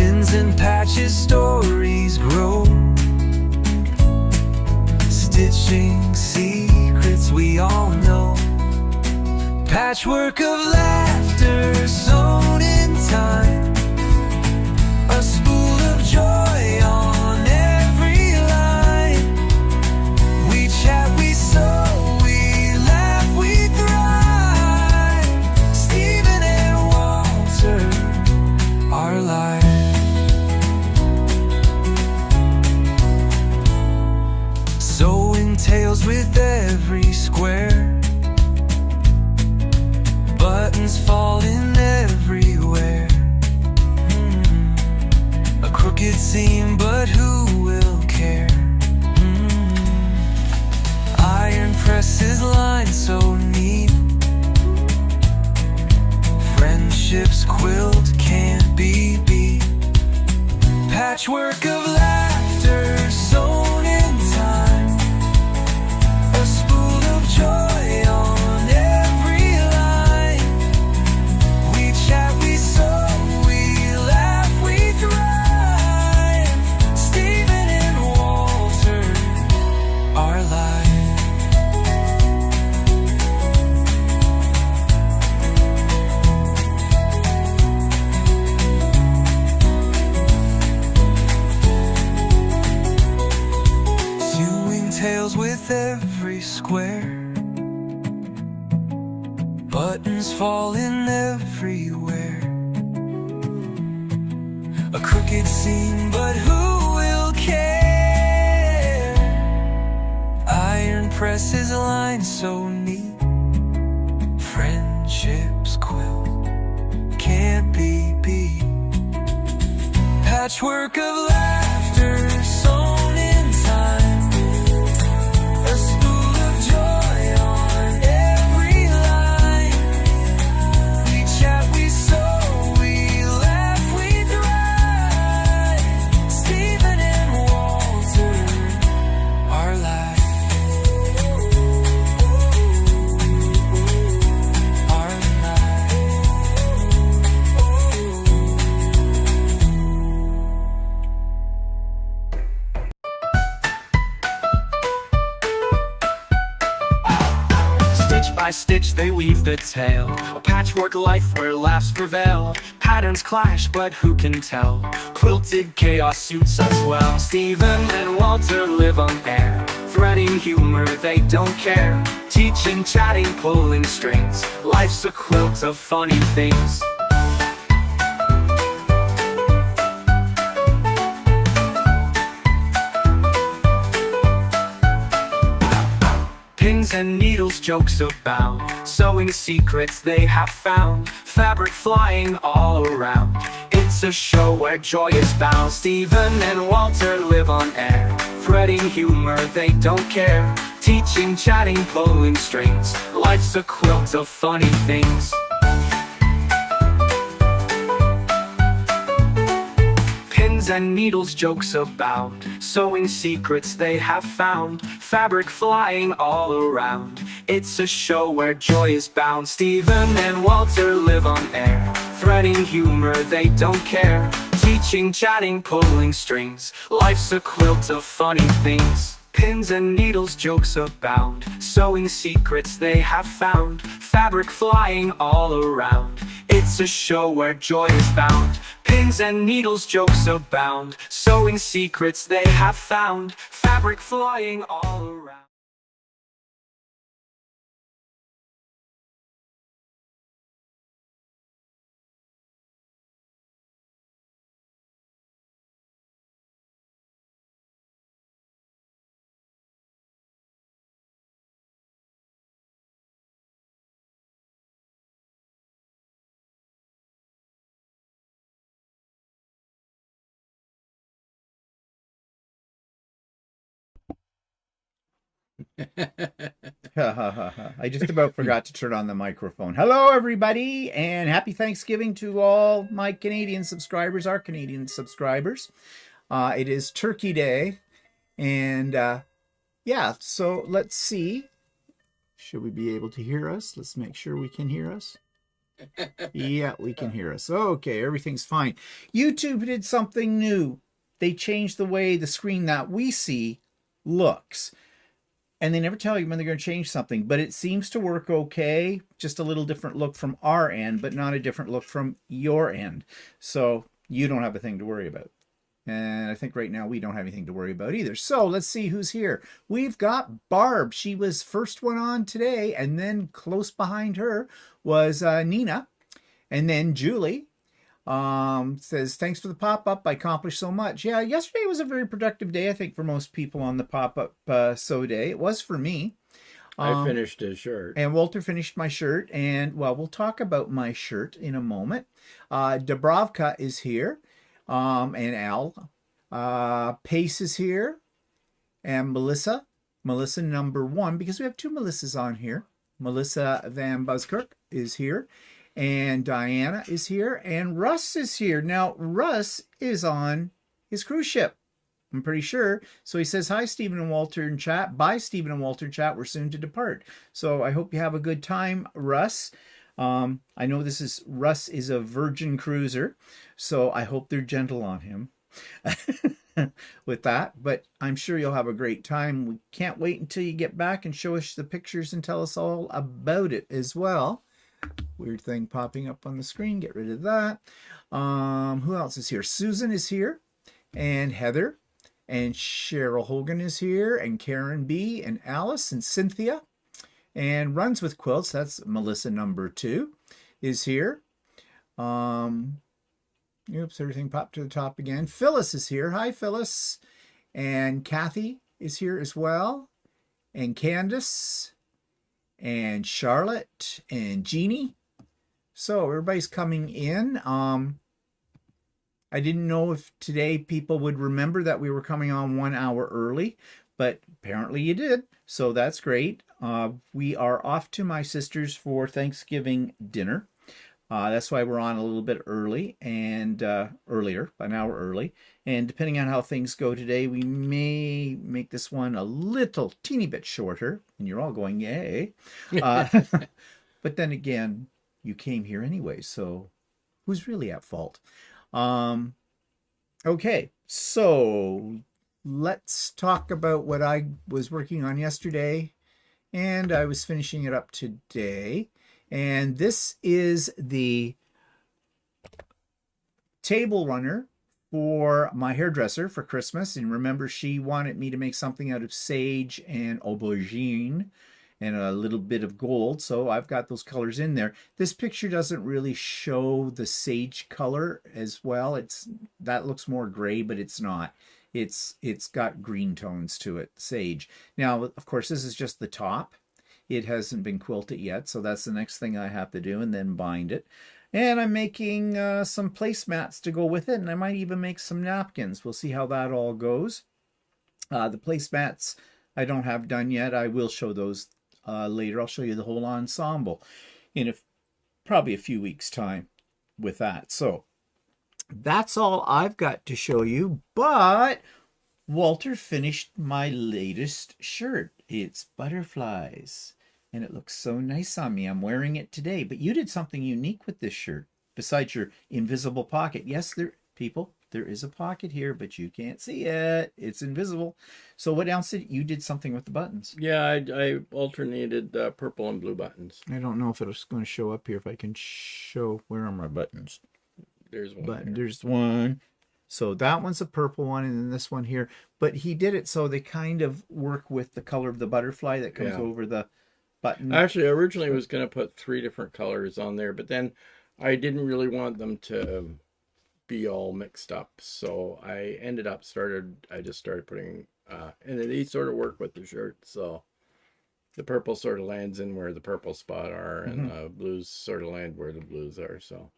Pins and patches, stories grow. Stitching secrets we all know. Patchwork of laughter sewn in time. A spool of joy on every line. We chat, we sew, we laugh, we thrive. Stephen and Walter, our life. Sewing tales with every square. Buttons falling everywhere. A crooked seam, but who will care? Iron presses lined so neat. Friendships quilt can't be beat. Patchwork of laughter sewn in time. A spool of joy on every line. We chat, we sew, we laugh, we thrive. Stephen and Walter, our life. Sewing tales with every square. Buttons falling everywhere. A crooked seam, but who will care? Iron presses lined so neat. Friendships quilt can't be beat. Patchwork of laughter sewn in time. A spool of joy on every line. We chat, we sew, we laugh, we thrive. Stephen and Walter, our life. Our life. Stitch by stitch they weave the tale. A patchwork life where laughs prevail. Patterns clash, but who can tell? Quilted chaos suits us well. Stephen and Walter live on air. Threading humor, they don't care. Teaching, chatting, pulling strings. Life's a quilt of funny things. Pins and needles, jokes abound. Sewing secrets they have found. Fabric flying all around. It's a show where joy is bound. Stephen and Walter live on air. Threading humor, they don't care. Teaching, chatting, pulling strings. Life's a quilt of funny things. Pins and needles, jokes abound. Sewing secrets they have found. Fabric flying all around. It's a show where joy is bound. Stephen and Walter live on air. Threading humor, they don't care. Teaching, chatting, pulling strings. Life's a quilt of funny things. Pins and needles, jokes abound. Sewing secrets they have found. Fabric flying all around. It's a show where joy is bound. Pins and needles, jokes abound. Sewing secrets they have found. Fabric flying all around. I just about forgot to turn on the microphone. Hello, everybody, and happy Thanksgiving to all my Canadian subscribers, our Canadian subscribers. It is Turkey Day, and yeah, so let's see. Should we be able to hear us? Let's make sure we can hear us. Yeah, we can hear us. Okay, everything's fine. YouTube did something new. They changed the way the screen that we see looks. And they never tell you when they're going to change something, but it seems to work okay. Just a little different look from our end, but not a different look from your end. So you don't have a thing to worry about. And I think right now we don't have anything to worry about either. So let's see who's here. We've got Barb. She was first one on today, and then close behind her was Nina. And then Julie says, thanks for the pop-up. I accomplished so much. Yeah, yesterday was a very productive day, I think, for most people on the pop-up sew day. It was for me. I finished his shirt. And Walter finished my shirt. And, well, we'll talk about my shirt in a moment. Dubravka is here. And Al. Pace is here. And Melissa. Melissa number 1, because we have 2 Melissas on here. Melissa Van Buskirk is here. And Diana is here, and Russ is here. Now, Russ is on his cruise ship, I'm pretty sure. So he says, hi, Stephen and Walter in chat. Bye, Stephen and Walter in chat. We're soon to depart. So I hope you have a good time, Russ. I know Russ is a virgin cruiser, so I hope they're gentle on him with that. But I'm sure you'll have a great time. We can't wait until you get back and show us the pictures and tell us all about it as well. Weird thing popping up on the screen. Get rid of that. Who else is here? Susan is here, and Heather, and Cheryl Hogan is here, and Karen B, and Alice, and Cynthia, and Runs with Quilts. That's Melissa number 2 is here. Oops, everything popped to the top again. Phyllis is here. Hi, Phyllis. And Kathy is here as well, and Candace, and Charlotte, and Jeannie. So everybody's coming in. I didn't know if today people would remember that we were coming on 1 hour early, but apparently you did. So that's great. We are off to my sister's for Thanksgiving dinner. That's why we're on a little bit early and earlier, an hour early. And depending on how things go today, we may make this one a little teeny bit shorter. And you're all going, yay. But then again, you came here anyway, so who's really at fault? Okay, so let's talk about what I was working on yesterday, and I was finishing it up today. And this is the table runner for my hairdresser for Christmas. And remember, she wanted me to make something out of sage and aubergine and a little bit of gold. So I've got those colors in there. This picture doesn't really show the sage color as well. That looks more gray, but it's not. It's got green tones to it, sage. Now, of course, this is just the top. It hasn't been quilted yet, so that's the next thing I have to do, and then bind it. And I'm making some placemats to go with it, and I might even make some napkins. We'll see how that all goes. The placemats I don't have done yet. I will show those later. I'll show you the whole ensemble in probably a few weeks' time with that. So that's all I've got to show you, but Walter finished my latest shirt. It's butterflies, and it looks so nice on me. I'm wearing it today, but you did something unique with this shirt besides your invisible pocket. Yes, there is a pocket here, but you can't see it. It's invisible. So what else you did something with the buttons? Yeah, I alternated purple and blue buttons. I don't know if it's going to show up here. If I can show, where are my buttons? There's one. There's one. So that one's a purple one, and then this one here. But he did it so they kind of work with the color of the butterfly that comes over the button. Actually, I originally was going to put 3 different colors on there, but then I didn't really want them to be all mixed up. So I just started putting, and these sort of work with the shirt. So the purple sort of lands in where the purple spot are, and the blues sort of land where the blues are. So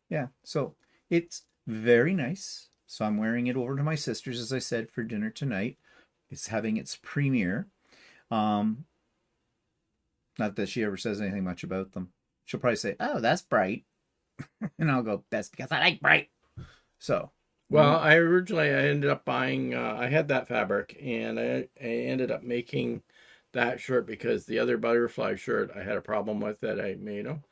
yeah, so it's very nice. So I'm wearing it over to my sister's, as I said, for dinner tonight. It's having its premiere. Not that she ever says anything much about them. She'll probably say, oh, that's bright. And I'll go, that's because I like bright. So. Well, I ended up buying, I had that fabric, and I ended up making that shirt because the other butterfly shirt I had a problem with that I made them.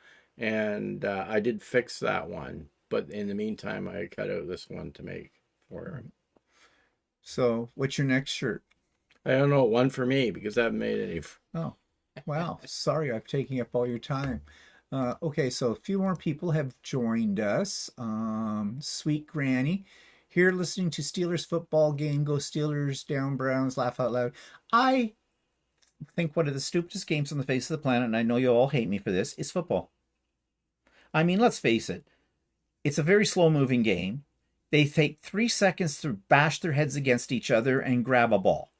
And I did fix that one, but in the meantime, I cut out this one to make for him. So, what's your next shirt? I don't know, one for me because I haven't made any. Oh, wow. Sorry, I'm taking up all your time. Okay, so a few more people have joined us. Sweet Granny here listening to Steelers football game. Go Steelers, down Browns, laugh out loud. I think one of the stupidest games on the face of the planet, and I know you all hate me for this, is football. I mean, let's face it. It's a very slow-moving game. They take 3 seconds to bash their heads against each other and grab a ball.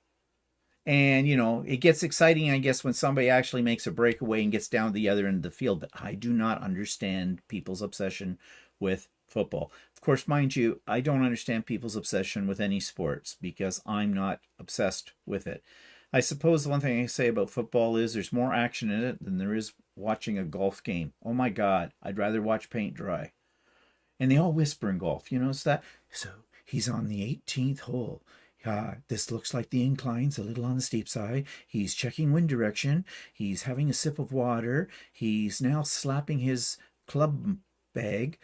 And, you know, it gets exciting, I guess, when somebody actually makes a breakaway and gets down to the other end of the field. But I do not understand people's obsession with football. Of course, mind you, I don't understand people's obsession with any sports because I'm not obsessed with it. I suppose the one thing I say about football is there's more action in it than there is watching a golf game. Oh my God, I'd rather watch paint dry. And they all whisper in golf, you notice that? So he's on the 18th hole. This looks like the incline's a little on the steep side. He's checking wind direction. He's having a sip of water. He's now slapping his club bag.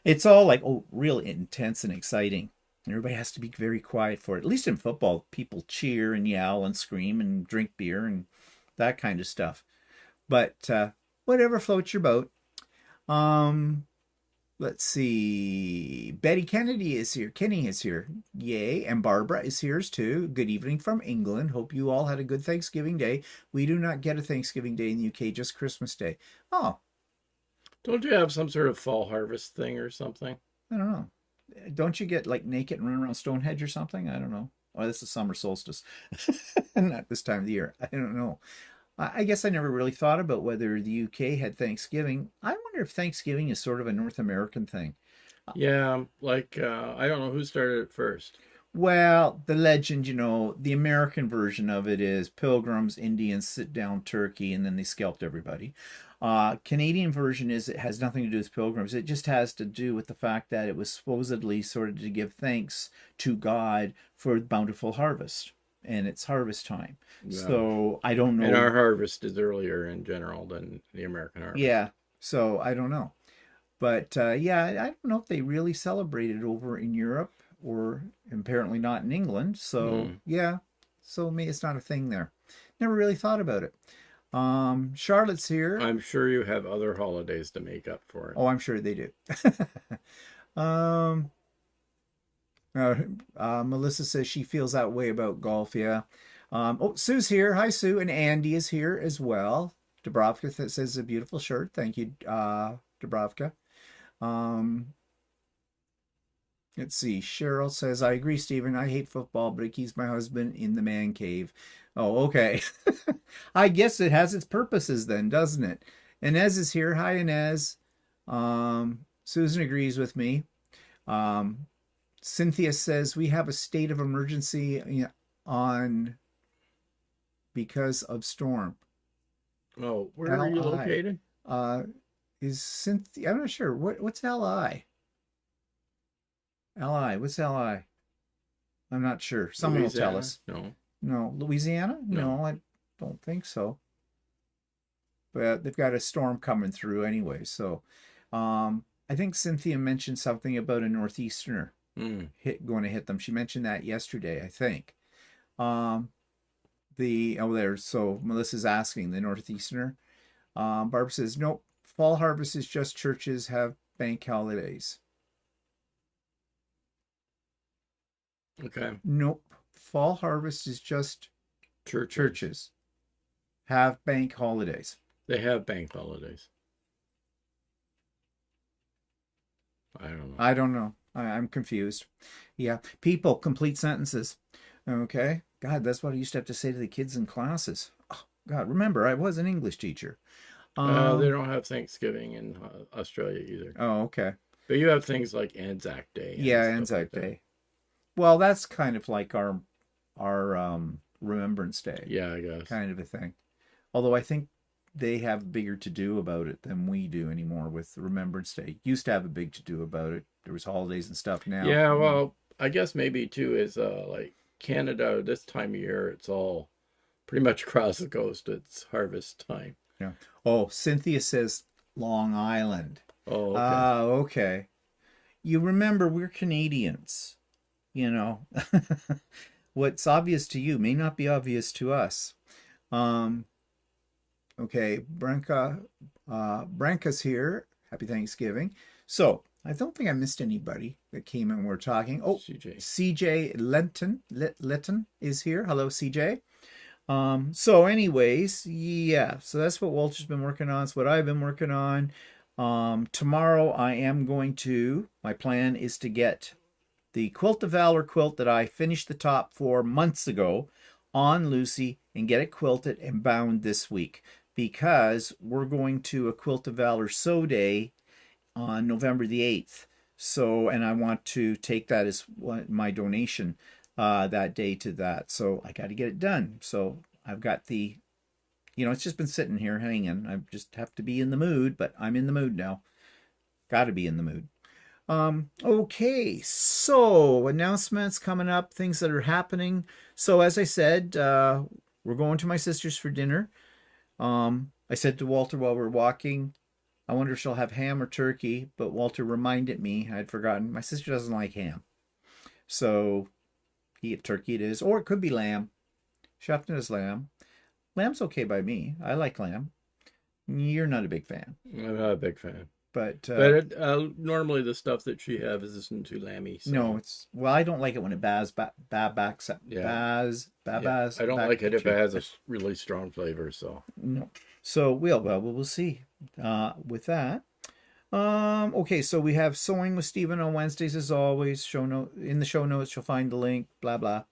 It's all like, oh, real intense and exciting. Everybody has to be very quiet for it. At least in football, people cheer and yell and scream and drink beer and that kind of stuff. But whatever floats your boat. Let's see. Betty Kennedy is here. Kenny is here. Yay. And Barbara is here too. Good evening from England. Hope you all had a good Thanksgiving Day. We do not get a Thanksgiving Day in the UK, just Christmas Day. Oh. Don't you have some sort of fall harvest thing or something? I don't know. Don't you get like naked and run around Stonehenge or something? I don't know. Oh, this is summer solstice. Not this time of the year. I don't know. I guess I never really thought about whether the UK had Thanksgiving. I wonder if Thanksgiving is sort of a North American thing. Yeah, like I don't know who started it first. Well, the legend, you know, the American version of it is Pilgrims, Indians sit down turkey, and then they scalped everybody. Canadian version is it has nothing to do with Pilgrims. It just has to do with the fact that it was supposedly sort of to give thanks to God for bountiful harvest. And it's harvest time. Yeah. So I don't know. And our harvest is earlier in general than the American harvest. Yeah. So I don't know. But yeah, I don't know if they really celebrated over in Europe or apparently not in England. So yeah. So maybe it's not a thing there. Never really thought about it. Charlotte's here. I'm sure you have other holidays to make up for it. Oh, I'm sure they do. Melissa says she feels that way about golf. Yeah. Oh, Sue's here. Hi, Sue. And Andy is here as well. Dubrovka says a beautiful shirt. Thank you, Dubrovka. Let's see. Cheryl says, I agree, Stephen. I hate football, but it keeps my husband in the man cave. Oh, okay. I guess it has its purposes then, doesn't it? Inez is here. Hi, Inez. Susan agrees with me. Cynthia says we have a state of emergency on because of storm. Oh, where are you located? Is Cynthia? I'm not sure. What's LI? LI. What's LI? I'm not sure. Someone Louisiana? will tell us. No. Louisiana? No, I don't think so. But they've got a storm coming through anyway. So I think Cynthia mentioned something about a northeasterner going to hit them. She mentioned that yesterday, I think. So Melissa's asking the northeasterner. Barb says, nope, fall harvest is just churches have bank holidays. Okay. Nope. Fall harvest is just churches have bank holidays. They have bank holidays. I don't know. I'm confused. Yeah. People, complete sentences. Okay. God, that's what I used to have to say to the kids in classes. Oh, God, remember, I was an English teacher. They don't have Thanksgiving in Australia either. Oh, okay. But you have things like Anzac Day. Yeah, Anzac Day. Well, that's kind of like our Remembrance Day. Yeah, I guess. Kind of a thing. Although I think they have bigger to do about it than we do anymore with Remembrance Day. Used to have a big to do about it. There was holidays and stuff now. Yeah, well, I guess maybe too is like Canada this time of year, it's all pretty much across the coast. It's harvest time. Yeah. Oh, Cynthia says Long Island. Oh, okay. Okay. You remember we're Canadians, you know. What's obvious to you may not be obvious to us. Um, okay, Branca's here. Happy Thanksgiving. So, I don't think I missed anybody that came in when we're talking. Oh, CJ. CJ Letton is here. Hello, CJ. So anyways, yeah, so that's what Walter's been working on. It's what I've been working on. Tomorrow I am going to, my plan is to get the Quilt of Valor quilt that I finished the top for months ago on Lucy and get it quilted and bound this week, because we're going to a Quilt of Valor sew day on November the 8th. So, and I want to take that as my donation that day to that. So I got to get it done. So I've got the, it's just been sitting here hanging. I just have to be in the mood, but I'm in the mood now. Got to be in the mood. Okay, so announcements coming up, things that are happening. So as I said, we're going to my sister's for dinner. I said to Walter while we're walking, I wonder if she'll have ham or turkey, but Walter reminded me, I'd forgotten, my sister doesn't like ham. So turkey it is, or it could be lamb. Shafton is lamb. Lamb's okay by me. I like lamb. You're not a big fan. I'm not a big fan. But normally the stuff that she has isn't too lammy. So. No, I don't like it when it backs up. Yeah. I don't like it if it has a really strong flavor. So no. So we'll see with that. Okay, so we have Sewing with Stephen on Wednesdays as always. In the show notes, you'll find the link, blah, blah.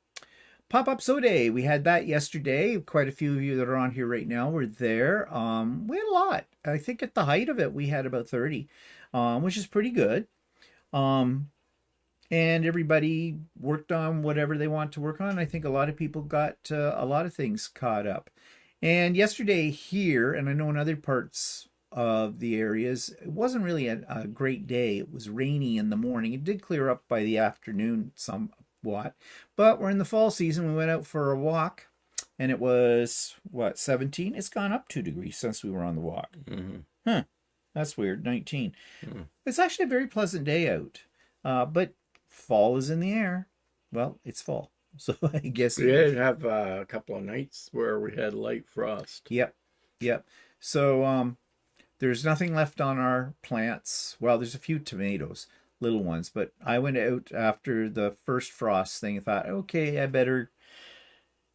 Pop-Up Sew Day, we had that yesterday. Quite a few of you that are on here right now were there. We had a lot. I think at the height of it, we had about 30, which is pretty good. And everybody worked on whatever they want to work on. I think a lot of people got a lot of things caught up. And yesterday here, and I know in other parts of the areas, it wasn't really a great day. It was rainy in the morning. It did clear up by the afternoon somewhat, but we're in the fall season. We went out for a walk and it was 17. It's gone up 2 degrees since we were on the walk. That's weird. 19. It's actually a very pleasant day out, but fall is in the air. Well, it's fall, so I guess we did have a couple of nights where we had light frost. Yep So there's nothing left on our plants. Well, there's a few tomatoes, little ones, but I went out after the first frost thing and thought, okay, I better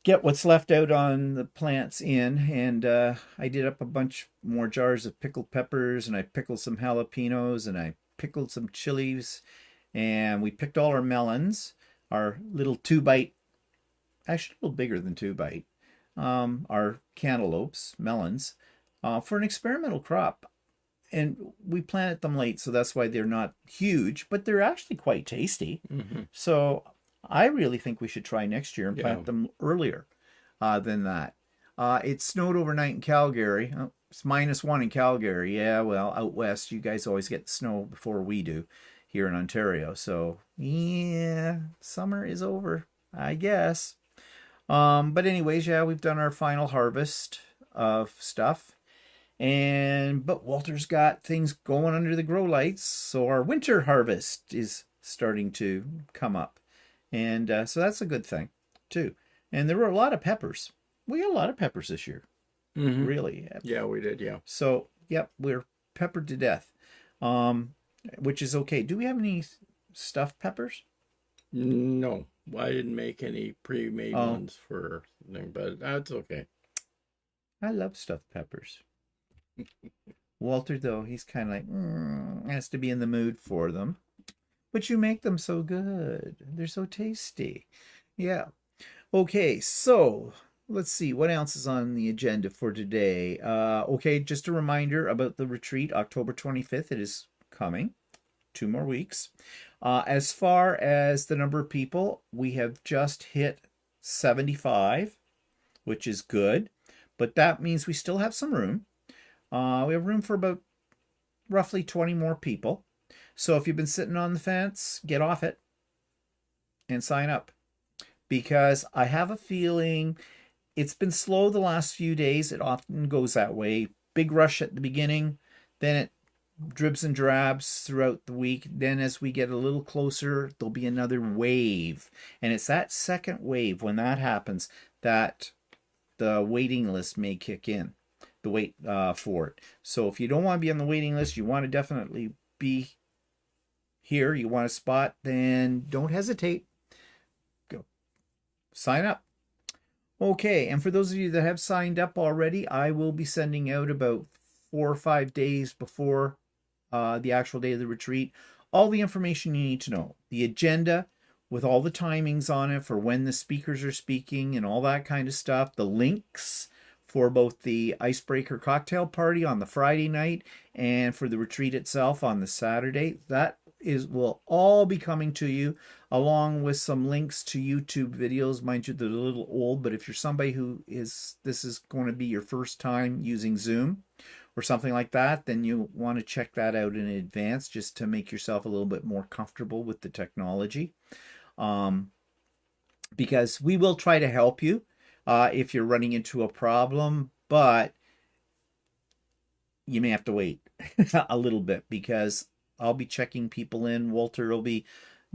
get what's left out on the plants in. And I did up a bunch more jars of pickled peppers, and I pickled some jalapenos, and I pickled some chilies, and we picked all our melons, our little 2-bite, actually a little bigger than 2-bite, our cantaloupes, melons, for an experimental crop. And we planted them late, so that's why they're not huge, but they're actually quite tasty. So I really think we should try next year and plant them earlier than that. It snowed overnight in Calgary. It's -1 in Calgary. Yeah, well, out west, you guys always get snow before we do here in Ontario. So yeah, summer is over, I guess. But anyways, yeah, we've done our final harvest of stuff. But Walter's got things going under the grow lights, so our winter harvest is starting to come up. And so that's a good thing, too. And there were a lot of peppers. We got a lot of peppers this year. Really. Yeah, we did, yeah. So, yep, we're peppered to death, which is okay. Do we have any stuffed peppers? No, I didn't make any pre-made ones for them, but that's okay. I love stuffed peppers. Walter, though, he's kind of like, has to be in the mood for them. But you make them so good. They're so tasty. Yeah. Okay, so let's see. What else is on the agenda for today? Okay, just a reminder about the retreat, October 25th. It is coming. 2 more weeks. As far as the number of people, we have just hit 75, which is good. But that means we still have some room. We have room for about roughly 20 more people. So if you've been sitting on the fence, get off it and sign up. Because I have a feeling it's been slow the last few days. It often goes that way big rush at the beginning, then it dribs and drabs throughout the week. Then as we get a little closer, there'll be another wave. And it's that second wave, when that happens, that the waiting list may kick in, the wait for it. So if you don't want to be on the waiting list, you want to definitely be here, you want a spot, then don't hesitate. Go sign up. Okay, and for those of you that have signed up already, I will be sending out about 4 or 5 days before the actual day of the retreat all the information you need to know. The agenda with all the timings on it for when the speakers are speaking and all that kind of stuff. The links for both the Icebreaker cocktail party on the Friday night and for the retreat itself on the Saturday. That will all be coming to you, along with some links to YouTube videos. Mind you, they're a little old, but if you're somebody this is going to be your first time using Zoom or something like that, then you want to check that out in advance just to make yourself a little bit more comfortable with the technology. Because we will try to help you if you're running into a problem, but you may have to wait a little bit, because I'll be checking people in. Walter will be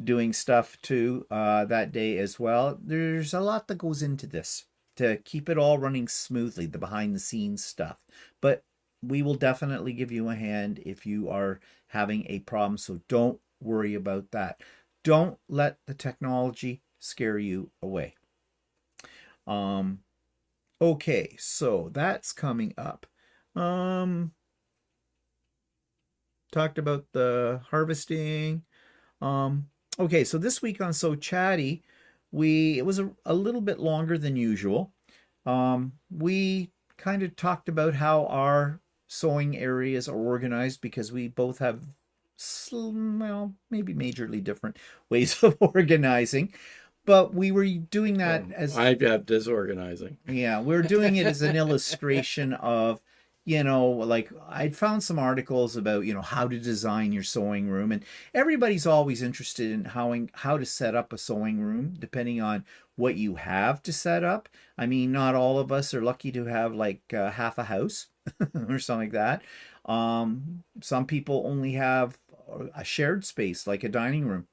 doing stuff too that day as well. There's a lot that goes into this to keep it all running smoothly, the behind the scenes stuff. But we will definitely give you a hand if you are having a problem. So don't worry about that. Don't let the technology scare you away. Okay, so that's coming up. Talked about the harvesting. Okay, so this week on So Chatty, it was a little bit longer than usual. We kind of talked about how our sowing areas are organized, because we both have, well, maybe majorly different ways of organizing. But we were doing that as... I have disorganizing. Yeah, we're doing it as an illustration of, like I'd found some articles about, how to design your sewing room. And everybody's always interested in how to set up a sewing room, depending on what you have to set up. I mean, not all of us are lucky to have like half a house or something like that. Some people only have a shared space, like a dining room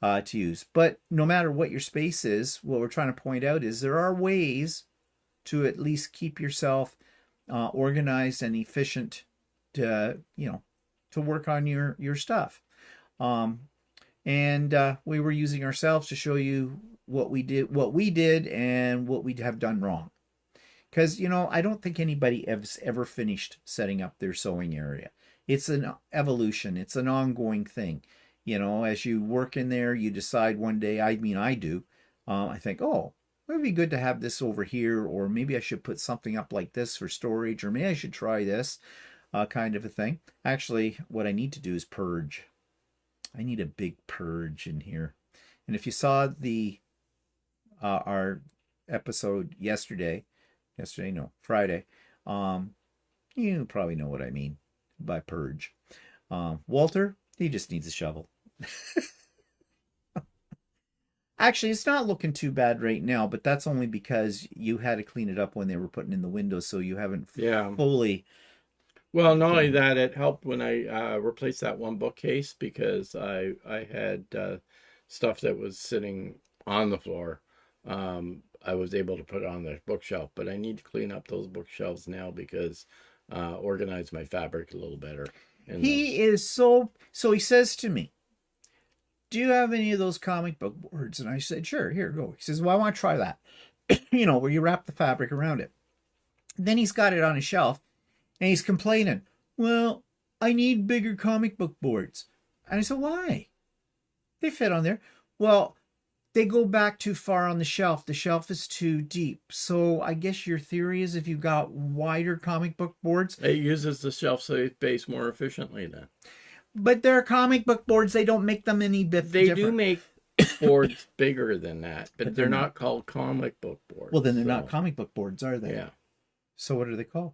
to use. But no matter what your space is, what we're trying to point out is there are ways to at least keep yourself organized and efficient to work on your stuff. And we were using ourselves to show you what we did and what we have done wrong. Because, I don't think anybody has ever finished setting up their sewing area. It's an evolution. It's an ongoing thing. As you work in there, you decide one day, I do, I think, oh, it would be good to have this over here, or maybe I should put something up like this for storage, or maybe I should try this kind of a thing. Actually, what I need to do is purge. I need a big purge in here. And if you saw our episode Friday, you probably know what I mean by purge. Walter, he just needs a shovel. Actually, it's not looking too bad right now, but that's only because you had to clean it up when they were putting in the windows, so you haven't fully... Well, not only that, it helped when I replaced that one bookcase, because I had stuff that was sitting on the floor. I was able to put it on the bookshelf, but I need to clean up those bookshelves now, because organize my fabric a little better. He is so he says to me, do you have any of those comic book boards? And I said, sure, here, go. He says, well, I want to try that. Where you wrap the fabric around it. And then he's got it on a shelf, and he's complaining, well, I need bigger comic book boards. And I said, why? They fit on there. Well, they go back too far on the shelf. The shelf is too deep. So I guess your theory is if you've got wider comic book boards... It uses the shelf space more efficiently then. But they're comic book boards. They don't make them any bit different. They do make boards bigger than that, but they're not called comic book boards. Well, then they're not comic book boards, are they? Yeah. So what are they called?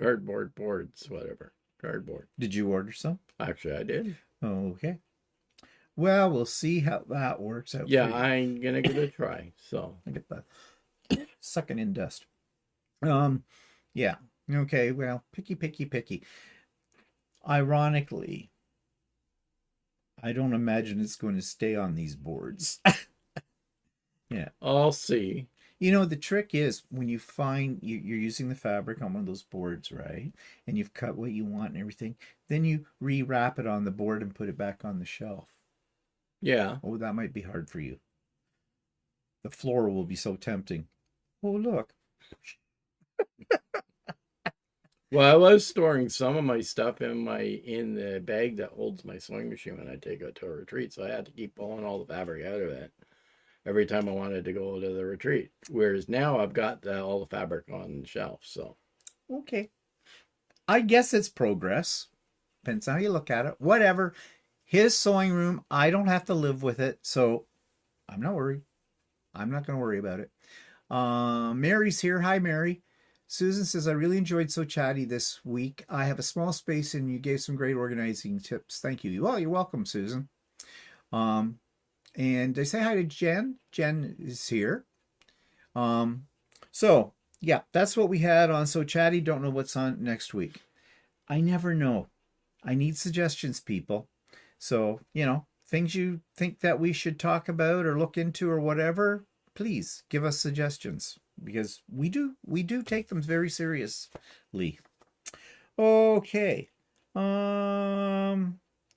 Cardboard boards, whatever. Cardboard. Did you order some? Actually, I did. Oh, okay. Well, we'll see how that works out. Yeah, I'm going to give it a try. So I get that. Sucking in dust. Yeah. Okay, well, picky. Ironically, I don't imagine it's going to stay on these boards. Yeah. I'll see. You know, the trick is when you find you're using the fabric on one of those boards, right? And you've cut what you want and everything, then you rewrap it on the board and put it back on the shelf. Yeah. Oh, that might be hard for you. The floor will be so tempting. Oh, look. Well, I was storing some of my stuff in the bag that holds my sewing machine when I take it to a retreat, so I had to keep pulling all the fabric out of it every time I wanted to go to the retreat. Whereas now I've got all the fabric on the shelf. So Okay. I guess it's progress. Depends how you look at it. Whatever. His sewing room, I don't have to live with it, so I'm not worried. I'm not going to worry about it. Mary's here. Hi, Mary. Susan says, I really enjoyed So Chatty this week. I have a small space and you gave some great organizing tips. Thank you. Well, you're welcome, Susan. And I say hi to Jen. Jen is here. So, yeah, that's what we had on So Chatty. Don't know what's on next week. I never know. I need suggestions, people. So, you know, things you think that we should talk about or look into or whatever, please give us suggestions because we do take them very seriously. Okay.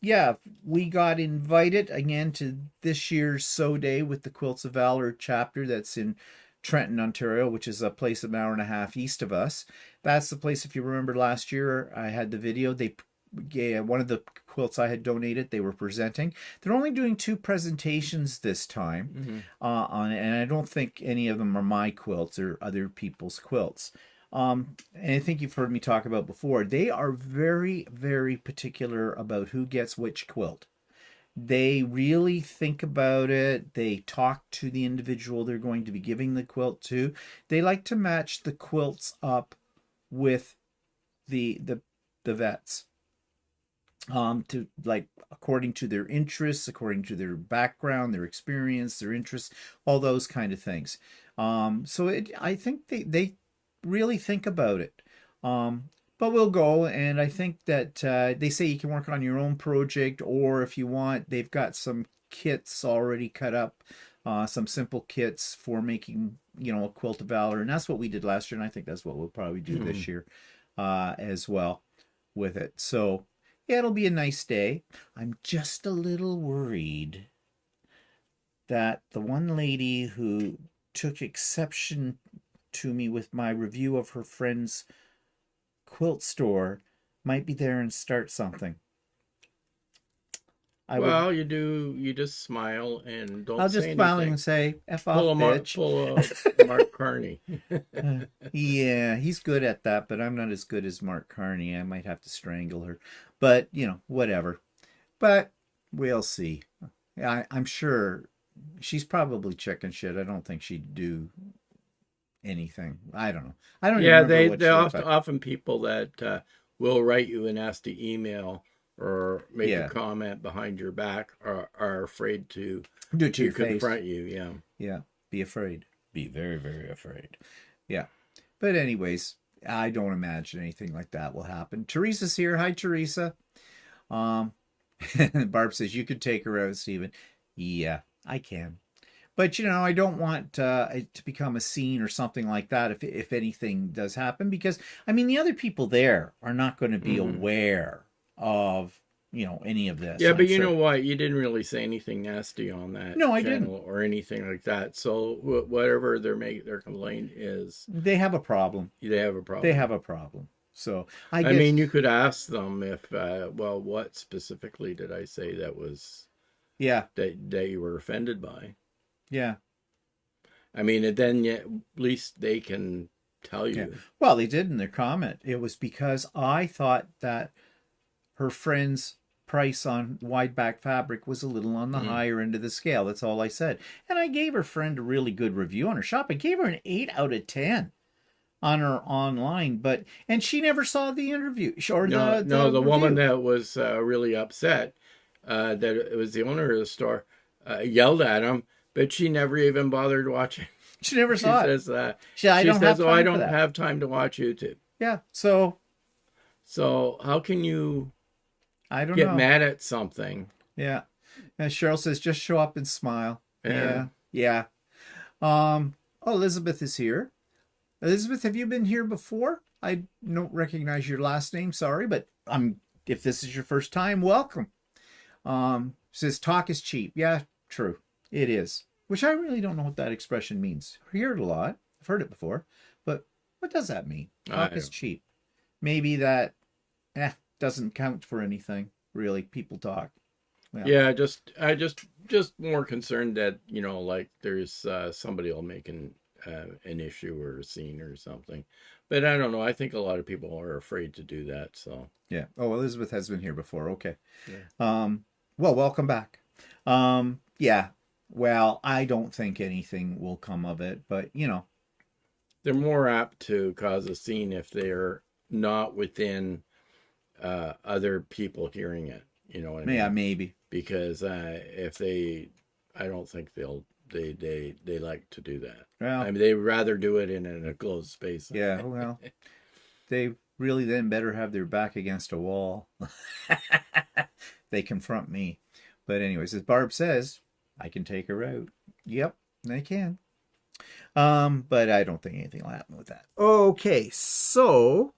Yeah, we got invited again to this year's Sew Day with the Quilts of Valor chapter that's in Trenton, Ontario, which is a place an hour and a half east of us. That's the place, if you remember last year, I had the video. They one of the quilts I had donated, they were presenting. They're only doing 2 presentations this time on it, and I don't think any of them are my quilts or other people's quilts. And I think you've heard me talk about before. They are very, very particular about who gets which quilt. They really think about it. They talk to the individual they're going to be giving the quilt to. They like to match the quilts up with the vets. To like according to their interests, according to their background, their experience, their interests, all those kind of things. So I think they really think about it. But we'll go, and I think that they say you can work on your own project, or if you want, they've got some kits already cut up, some simple kits for making, you know, a quilt of valor, and that's what we did last year, and I think that's what we'll probably do this year as well with it. So yeah, it'll be a nice day. I'm just a little worried that the one lady who took exception to me with my review of her friend's quilt store might be there and start something. You just smile and don't I'll say just smile anything. and say, F off, bitch. Pull a Mark Carney. Yeah, he's good at that, but I'm not as good as Mark Carney. I might have to strangle her. But, you know, whatever. But we'll see. I'm sure she's probably chicken shit. I don't think she'd do anything. I don't know. I don't Yeah, even remember what she often people that will write you a nasty email or make a comment behind your back are afraid to do it to your confront face. you. Yeah. Yeah. Be afraid. Be very, very afraid. Yeah. But anyways, I don't imagine anything like that will happen. Teresa's here. Hi, Teresa. Barb says you could take her out, Stephen. Yeah, I can. But, you know, I don't want it to become a scene or something like that if anything does happen. Because, I mean, the other people there are not going to be aware of, you know, any of this. Yeah, but you know what? You didn't really say anything nasty on that I channel didn't. or anything like that. So whatever their complaint is... They have a problem. They have a problem. They have a problem. So, I guess... mean, you could ask them if, what specifically did I say that was... Yeah. That you were offended by? Yeah. I mean, then at least they can tell you. Yeah. Well, they did in their comment. It was because I thought that her friend's price on wide back fabric was a little on the higher end of the scale. That's all I said. And I gave her friend a really good review on her shop. I gave her an 8 out of 10 on her online, and she never saw the interview. Or the woman that was really upset that it was the owner of the store yelled at him, but she never even bothered watching. She never saw it. She says, I don't have time to watch YouTube. Yeah. So So how can you I don't get know. mad at something? Yeah. And Cheryl says, just show up and smile. Yeah. Yeah. Yeah. Oh, Elizabeth is here. Elizabeth, have you been here before? I don't recognize your last name, sorry, but if this is your first time, welcome. Says talk is cheap. Yeah, true. It is. Which I really don't know what that expression means. I hear it a lot. I've heard it before. But what does that mean? Talk is cheap. Maybe that doesn't count for anything, really. People talk. Yeah, I just more concerned that, like there's somebody will make an issue or a scene or something. But I don't know. I think a lot of people are afraid to do that. So yeah. Oh, Elizabeth has been here before. Okay. yeah. Well, welcome back. Yeah. Well, I don't think anything will come of it, but They're more apt to cause a scene if they're not within other people hearing it. You know what I mean? yeah, maybe. Because if I don't think they like to do that. Well, I mean, they'd rather do it in a closed space. yeah. Well, they really then better have their back against a wall. They confront me. But anyways, as Barb says, I can take her out. Yep, I can. But I don't think anything will happen with that. Okay, so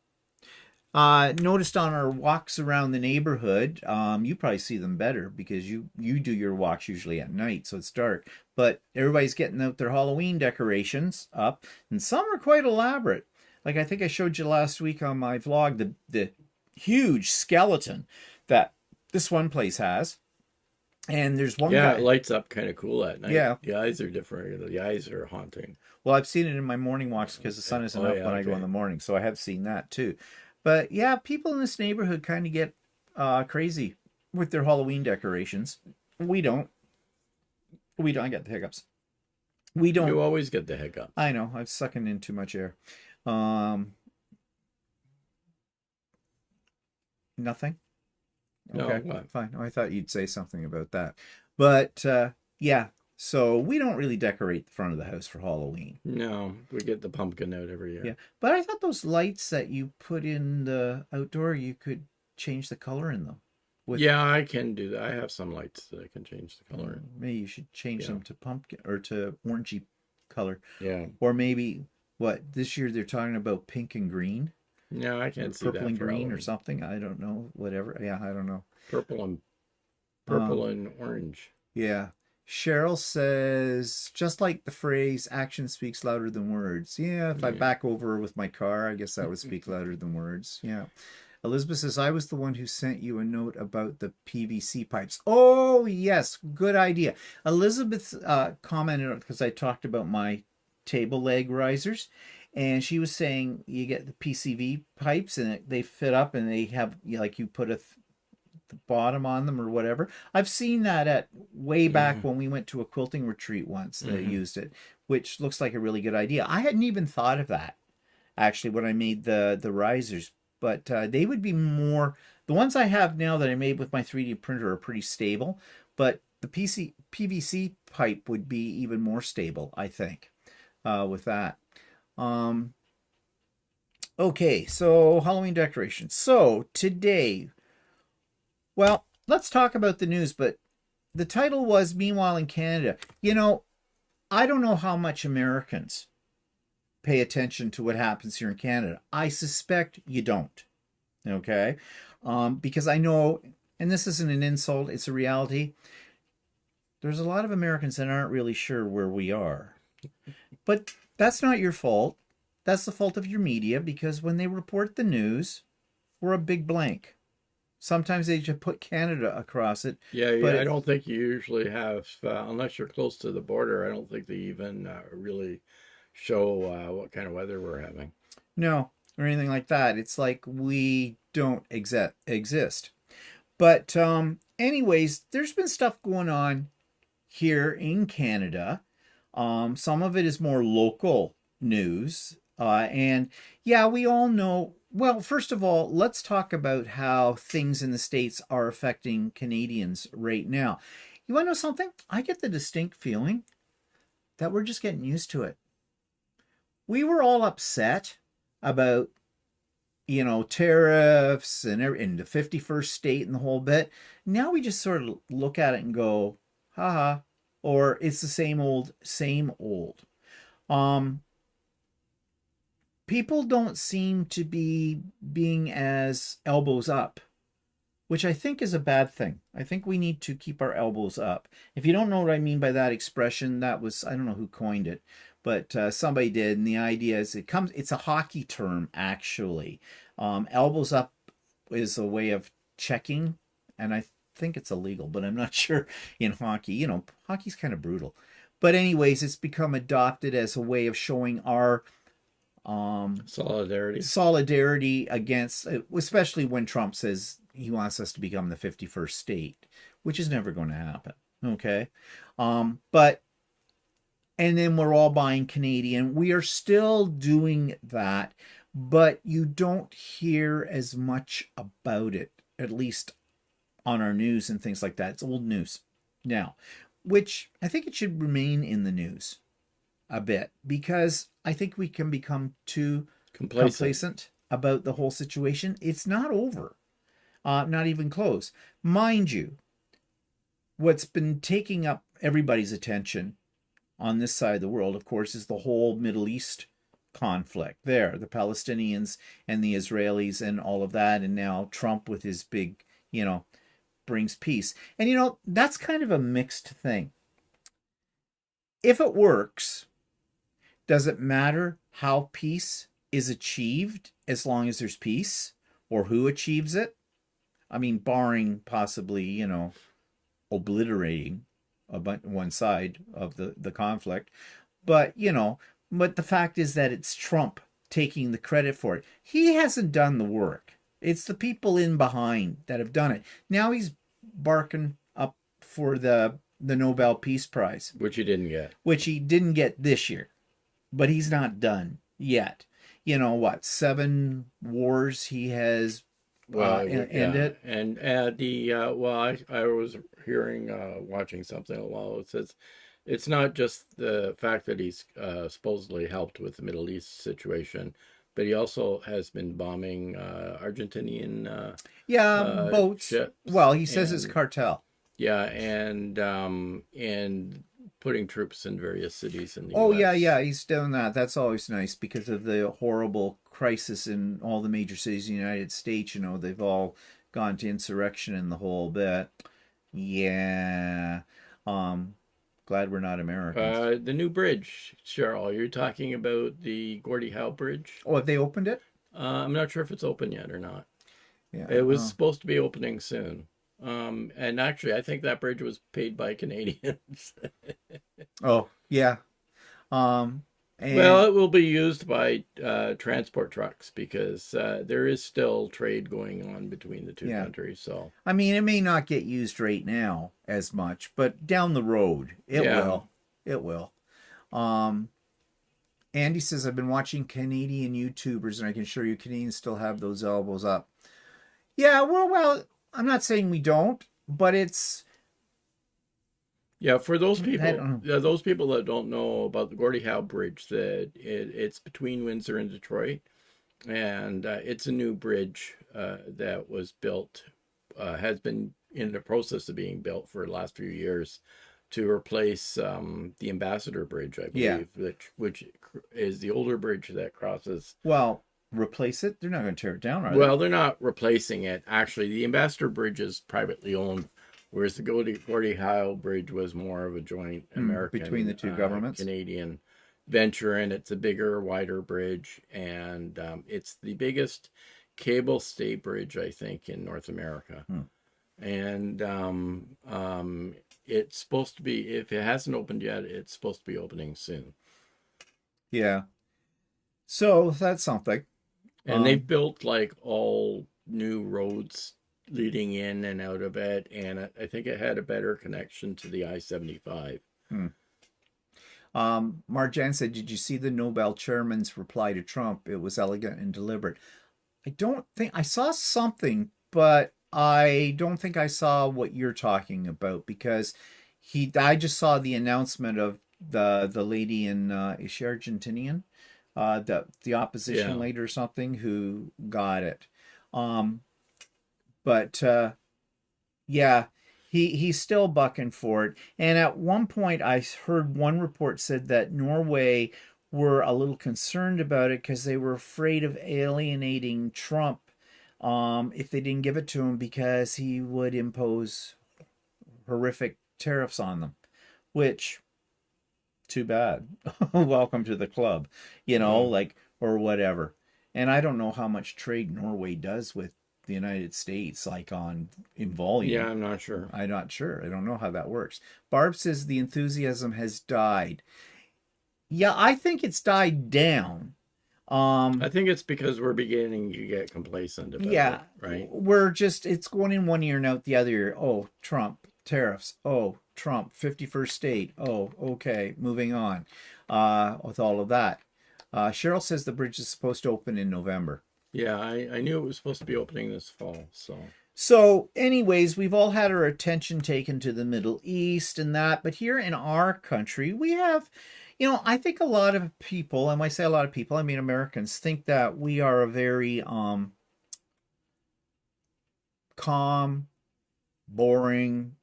noticed on our walks around the neighborhood, you probably see them better because you do your walks usually at night, so it's dark. But everybody's getting out their Halloween decorations up, and some are quite elaborate. Like I think I showed you last week on my vlog, the huge skeleton that this one place has. And there's one guy. It lights up kind of cool at night. Yeah. The eyes are different. The eyes are haunting. Well, I've seen it in my morning walks because the sun isn't up when I go in the morning, so I have seen that too. But yeah, people in this neighborhood kind of get crazy with their Halloween decorations. We don't. I get the hiccups. We don't. You always get the hiccups. I know. I'm sucking in too much air. Nothing? Okay, No, what? fine. Oh, I thought you'd say something about that. But yeah, so we don't really decorate the front of the house for Halloween. No, we get the pumpkin out every year. Yeah, but I thought those lights that you put in the outdoor, you could change the color in them. Yeah, I can do that. I have some lights that I can change the color. Maybe you should change them to pumpkin or to orangey color. Yeah. Or maybe this year they're talking about pink and green. No, I can't see that. Purple and green Halloween. or something. I don't know. Whatever. Yeah, I don't know. Purple and orange. Yeah. Cheryl says, just like the phrase, action speaks louder than words. Yeah, if I back over with my car, I guess that would speak louder than words. Yeah. Elizabeth says, I was the one who sent you a note about the PVC pipes. Oh, yes. Good idea. Elizabeth commented because I talked about my table leg risers. And she was saying you get the PCV pipes and they fit up and they have, like you put the bottom on them or whatever. I've seen that at way back when we went to a quilting retreat once. They used it, which looks like a really good idea. I hadn't even thought of that actually when I made the risers, but they would be more. The ones I have now that I made with my 3D printer are pretty stable, but the PVC pipe would be even more stable, I think, with that. Okay, so Halloween decorations. So today, well, let's talk about the news, but the title was Meanwhile in Canada. I don't know how much Americans pay attention to what happens here in Canada. I suspect you don't. Okay? Because I know, and this isn't an insult, it's a reality. There's a lot of Americans that aren't really sure where we are. But that's not your fault. That's the fault of your media, because when they report the news, we're a big blank. Sometimes they just put Canada across it. Yeah, but I don't think you usually have, unless you're close to the border, I don't think they even really show what kind of weather we're having. No, or anything like that. It's like we don't exist. But anyways, there's been stuff going on here in Canada. Some of it is more local news. And yeah, we all know. Well, first of all, let's talk about how things in the States are affecting Canadians right now. You want to know something? I get the distinct feeling that we're just getting used to it. We were all upset about tariffs and the 51st state and the whole bit. Now we just sort of look at it and go, haha, or it's the same old, same old. People don't seem to be being as elbows up, which I think is a bad thing. I think we need to keep our elbows up. If you don't know what I mean by that expression, that was, I don't know who coined it, but somebody did. And the idea is it's a hockey term, actually. Elbows up is a way of checking, and I think it's illegal, but I'm not sure in hockey. Hockey's kind of brutal. But anyways, it's become adopted as a way of showing our solidarity against, especially when Trump says he wants us to become the 51st state, which is never going to happen. Okay. But and then we're all buying Canadian. We are still doing that, but you don't hear as much about it, at least on our news and things like that. It's old news now, which I think it should remain in the news a bit, because I think we can become too complacent about the whole situation. It's not over, not even close. Mind you, what's been taking up everybody's attention on this side of the world, of course, is the whole Middle East conflict there, the Palestinians and the Israelis and all of that. And now Trump with his big, brings peace. And, that's kind of a mixed thing. If it works, does it matter how peace is achieved as long as there's peace, or who achieves it? I mean, barring possibly, obliterating one side of the conflict. But, but the fact is that it's Trump taking the credit for it. He hasn't done the work. It's the people in behind that have done it. Now he's barking up for the Nobel Peace Prize. Which he didn't get. Which he didn't get this year. But he's not done yet. 7 wars he has ended. And I was watching something a while. It says it's not just the fact that he's supposedly helped with the Middle East situation, but he also has been bombing Argentinian boats. Ships. Well, he says it's cartel. Yeah, and putting troops in various cities in the US. US. He's doing that. That's always nice because of the horrible crisis in all the major cities in the United States. They've all gone to insurrection and the whole bit. Yeah. Glad we're not Americans. The new bridge, Cheryl, you're talking about the Gordie Howe Bridge? Oh, have they opened it? I'm not sure if it's open yet or not. Yeah. It was supposed to be opening soon. And actually, I think that bridge was paid by Canadians. Oh, yeah. Well, it will be used by transport trucks because there is still trade going on between the two countries. So I mean, it may not get used right now as much, but down the road, it will. It will. Andy says, I've been watching Canadian YouTubers, and I can assure you Canadians still have those elbows up. Yeah, well, I'm not saying we don't, but it's... Yeah, for those people that don't know about the Gordie Howe Bridge, that it's between Windsor and Detroit, and it's a new bridge that was built, has been in the process of being built for the last few years to replace the Ambassador Bridge, I believe, which is the older bridge that crosses. Well, replace it? They're not going to tear it down, are they? Well, they're not replacing it. Actually, the Ambassador Bridge is privately owned, whereas the Gordie Howe Bridge was more of a joint American between the two governments, Canadian venture, and it's a bigger, wider bridge, and it's the biggest cable stay bridge, I think, in North America. And it's supposed to be, if it hasn't opened yet, it's supposed to be opening soon. Yeah. So that's something. And they've built like all new roads leading in and out of it, and I think it had a better connection to the I-75. Marjan said, did you see the Nobel chairman's reply to Trump? It was elegant and deliberate. I don't think I saw something, but I don't think I saw what you're talking about, because I just saw the announcement of the lady in, is she Argentinian? the opposition leader or something who got it. But yeah, he's still bucking for it. And at one point, I heard one report said that Norway were a little concerned about it because they were afraid of alienating Trump if they didn't give it to him, because he would impose horrific tariffs on them, which, too bad. Welcome to the club, like, or whatever. And I don't know how much trade Norway does with the United States, like in volume. Yeah, I'm not sure. I'm not sure. I don't know how that works. Barb says the enthusiasm has died. Yeah, I think it's died down. I think it's because we're beginning to get complacent about it, right? It's going in one ear and out the other ear. Oh, Trump, tariffs. Oh, Trump, 51st state. Oh, okay, moving on with all of that. Cheryl says the bridge is supposed to open in November. Yeah, I knew it was supposed to be opening this fall, So anyways, we've all had our attention taken to the Middle East and that, but here in our country, we have, I think a lot of people, and when I say a lot of people, I mean Americans, think that we are a very calm, boring.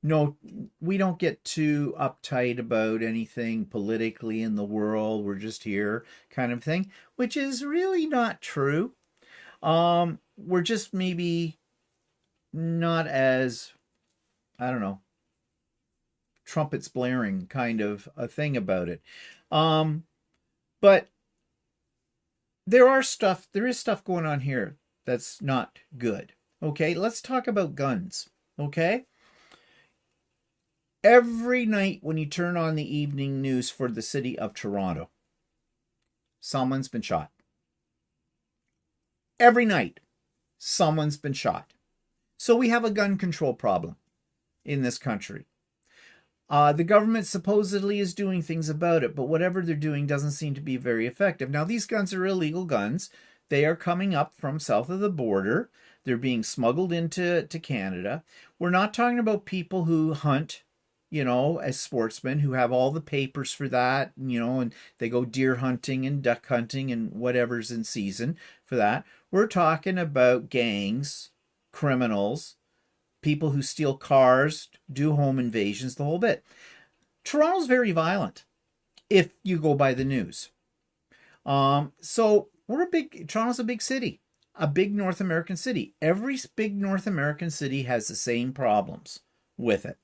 No, we don't get too uptight about anything politically in the world. We're just here kind of thing, which is really not true. We're just maybe not as, I don't know, trumpets blaring kind of a thing about it. But there is stuff going on here that's not good. Okay, let's talk about guns. Okay. Every night when you turn on the evening news for the city of Toronto, someone's been shot. Every night, someone's been shot. So we have a gun control problem in this country. The government supposedly is doing things about it, but whatever they're doing doesn't seem to be very effective. Now, these guns are illegal guns. They are coming up from south of the border. They're being smuggled into Canada. We're not talking about people who hunt, as sportsmen, who have all the papers for that, and they go deer hunting and duck hunting and whatever's in season for that. We're talking about gangs, criminals, people who steal cars, do home invasions, the whole bit. Toronto's very violent, if you go by the news. So Toronto's a big city, a big North American city. Every big North American city has the same problems with it.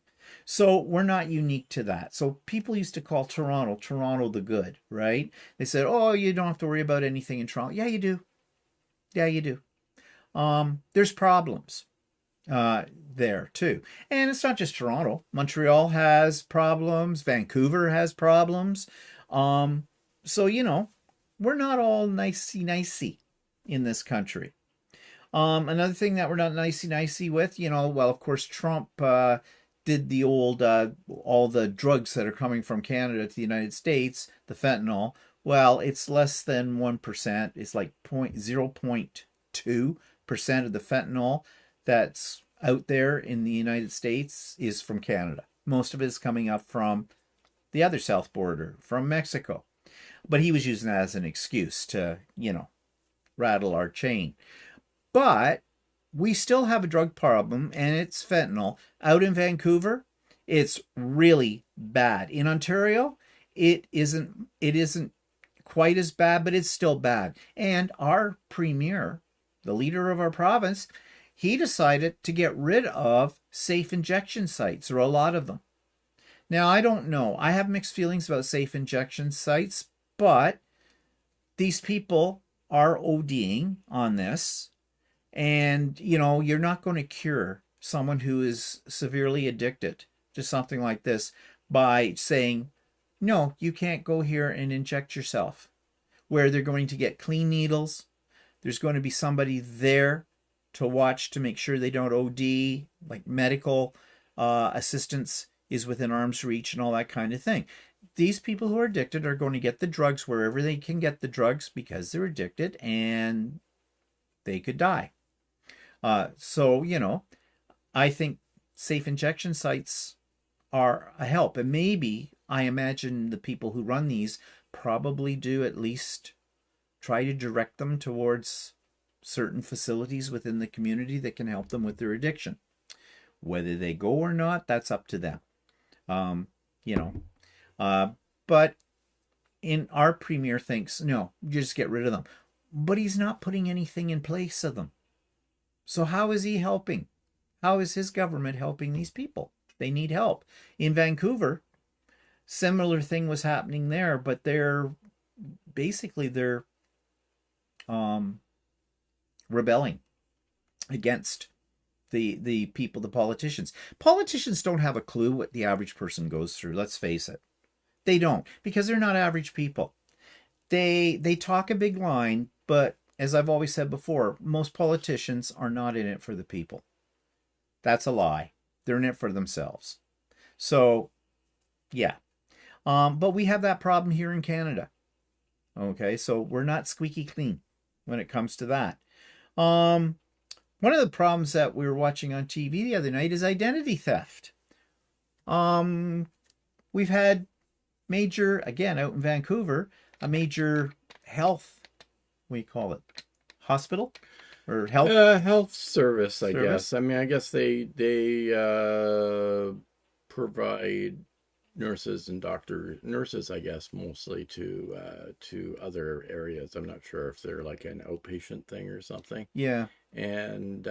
So we're not unique to that. So people used to call Toronto the good, right? They said, oh, you don't have to worry about anything in Toronto. Yeah, you do. Yeah, you do. There's problems there too. And it's not just Toronto. Montreal has problems. Vancouver has problems. So, we're not all nicey in this country. Another thing that we're not nicey with, well, of course, Trump did the old, all the drugs that are coming from Canada to the United States, the fentanyl. Well, it's less than 1%. It's like 0.2% of the fentanyl that's out there in the United States is from Canada. Most of it is coming up from the other south border, from Mexico. But he was using that as an excuse to, rattle our chain. But we still have a drug problem, and it's fentanyl. Out in Vancouver, it's really bad. In Ontario, it isn't quite as bad, but it's still bad. And our premier, the leader of our province, he decided to get rid of safe injection sites, or a lot of them. Now, I don't know. I have mixed feelings about safe injection sites, but these people are ODing on this. And, you're not going to cure someone who is severely addicted to something like this by saying, no, you can't go here and inject yourself, where they're going to get clean needles. There's going to be somebody there to watch to make sure they don't OD, like medical assistance is within arm's reach and all that kind of thing. These people who are addicted are going to get the drugs wherever they can get the drugs because they're addicted, and they could die. So, I think safe injection sites are a help. And maybe, I imagine the people who run these probably do at least try to direct them towards certain facilities within the community that can help them with their addiction. Whether they go or not, that's up to them. You know, but our premier thinks, no, you just get rid of them. But he's not putting anything in place of them. So how is he helping? How is his government helping these people? They need help. In Vancouver, similar thing was happening there, but they're rebelling against the people, the politicians. Politicians don't have a clue what the average person goes through. Let's face it. They don't, because they're not average people. They talk a big line, but as I've always said before, most politicians are not in it for the people. That's a lie. They're in it for themselves. So, yeah. But we have that problem here in Canada. Okay, so we're not squeaky clean when it comes to that. One of the problems that we were watching on TV the other night is identity theft. We've had major, again, out in Vancouver, a major health, what do you call it? Hospital? Or health? Health service, I guess. I mean, I guess they provide nurses and nurses, I guess, mostly to other areas. I'm not sure if they're like an outpatient thing or something. Yeah. And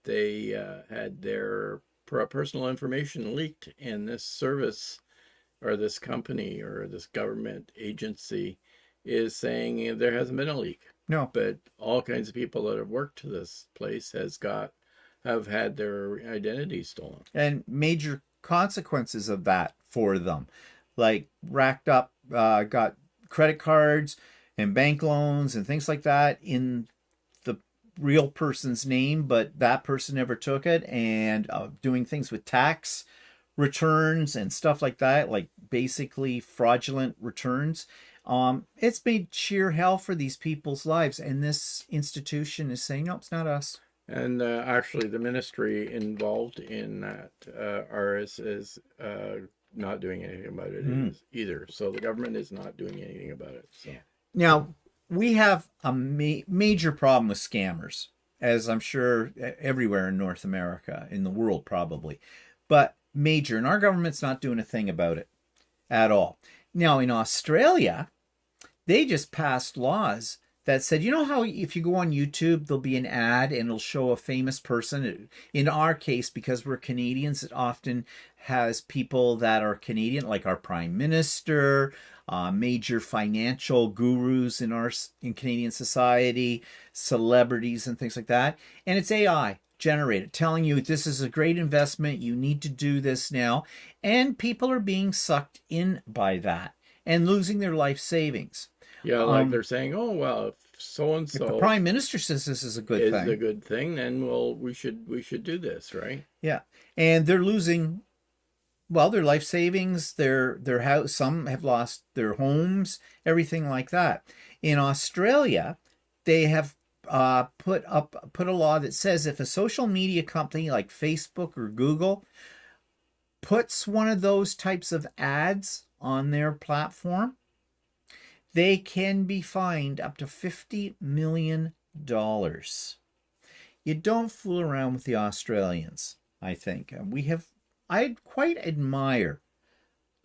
they had their personal information leaked, and this service or this company or this government agency is saying there hasn't been a leak. No. But all kinds of people that have worked to this place have had their identities stolen. And major consequences of that for them. Like racked up, got credit cards and bank loans and things like that in the real person's name, but that person never took it, and doing things with tax returns and stuff like that, like basically fraudulent returns. It's made sheer hell for these people's lives, and this institution is saying, no, it's not us. And actually, the ministry involved in that is not doing anything about it either. So the government is not doing anything about it. So. Now, we have a major problem with scammers, as I'm sure everywhere in North America, in the world probably. But major, and our government's not doing a thing about it at all. Now, in Australia, they just passed laws that said, you know how if you go on YouTube, there'll be an ad and it'll show a famous person. In our case, because we're Canadians, it often has people that are Canadian, like our Prime Minister, major financial gurus in Canadian society, celebrities and things like that. And it's AI generated, telling you this is a great investment, you need to do this now. And people are being sucked in by that and losing their life savings. Yeah, like they're saying, oh, well, if so-and-so... If the Prime Minister says this is a good thing. Is a good thing, then, well, we should do this, right? Yeah. And they're losing, well, their life savings, their house, some have lost their homes, everything like that. In Australia, they have put a law that says if a social media company like Facebook or Google puts one of those types of ads on their platform, they can be fined up to $50 million. You don't fool around with the Australians, I think. I quite admire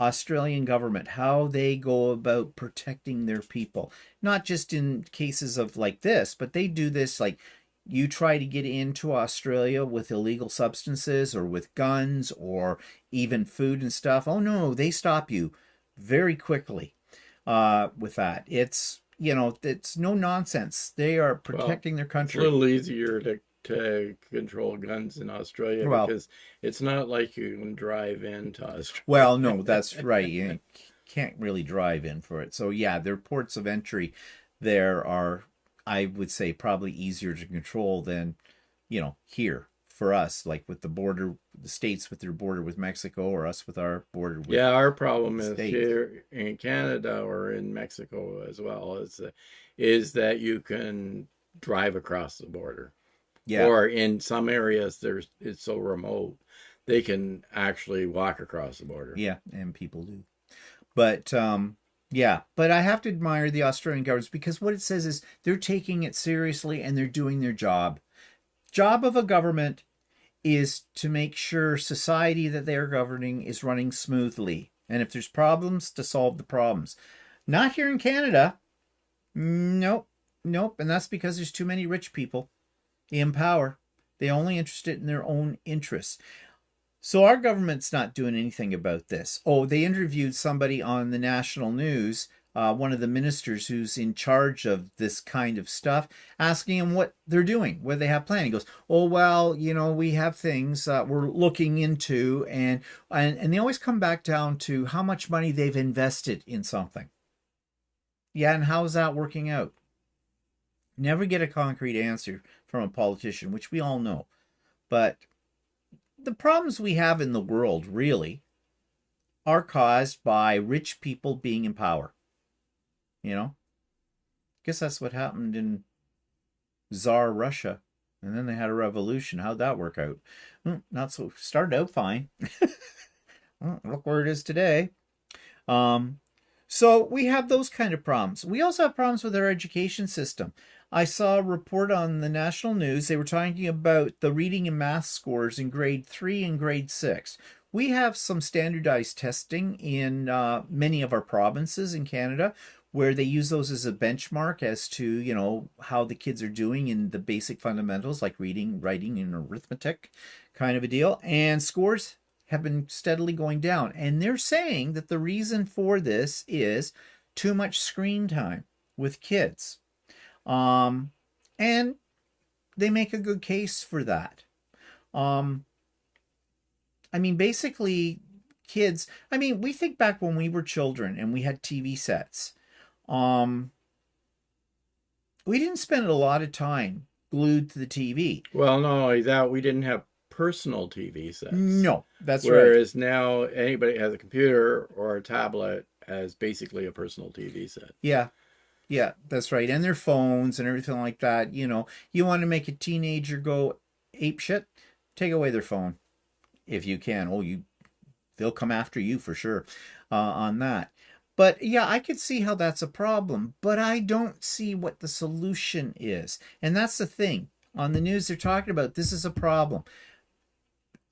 Australian government, how they go about protecting their people. Not just in cases of like this, but they do this like you try to get into Australia with illegal substances or with guns or even food and stuff. Oh no, they stop you very quickly. With that, it's it's no nonsense. They are protecting their country. It's a little easier to control guns in Australia because it's not like you can drive into Australia. Well, no, that's right. You can't really drive in for it. So yeah, their ports of entry there are, I would say, probably easier to control than here for us, like with the border, the states with their border with Mexico, or us with our border with our problem is states. Here in Canada or in Mexico as well is that you can drive across the border. Yeah. Or in some areas it's so remote they can actually walk across the border. Yeah, and people do. But Yeah, but I have to admire the Australian government because what it says is they're taking it seriously and they're doing their job. Job of a government is to make sure society that they're governing is running smoothly. And if there's problems, to solve the problems. Not here in Canada. Nope. Nope. And that's because there's too many rich people in power. They're only interested in their own interests. So our government's not doing anything about this. Oh, they interviewed somebody on the national news, one of the ministers who's in charge of this kind of stuff, asking him what they're doing, what they have planned. He goes, "Oh, well, we have things we're looking into," and they always come back down to how much money they've invested in something. Yeah, and how's that working out? Never get a concrete answer from a politician, which we all know. But the problems we have in the world really are caused by rich people being in power. Guess that's what happened in Tsar Russia. And then they had a revolution. How'd that work out? Not so. Started out fine. Look where it is today. So we have those kind of problems. We also have problems with our education system. I saw a report on the national news. They were talking about the reading and math scores in grade 3 and grade 6. We have some standardized testing in many of our provinces in Canada where they use those as a benchmark as to, how the kids are doing in the basic fundamentals like reading, writing, and arithmetic kind of a deal. And scores have been steadily going down. And they're saying that the reason for this is too much screen time with kids. And they make a good case for that. Basically, kids, we think back when we were children and we had TV sets. We didn't spend a lot of time glued to the TV. Well, not only that, we didn't have personal TV sets. No, that's right. Whereas now anybody that has a computer or a tablet as basically a personal TV set. Yeah. Yeah, that's right. And their phones and everything like that. You want to make a teenager go ape shit, take away their phone if you can. They'll come after you for sure on that. But yeah, I could see how that's a problem, but I don't see what the solution is. And that's the thing. On the news, they're talking about this is a problem.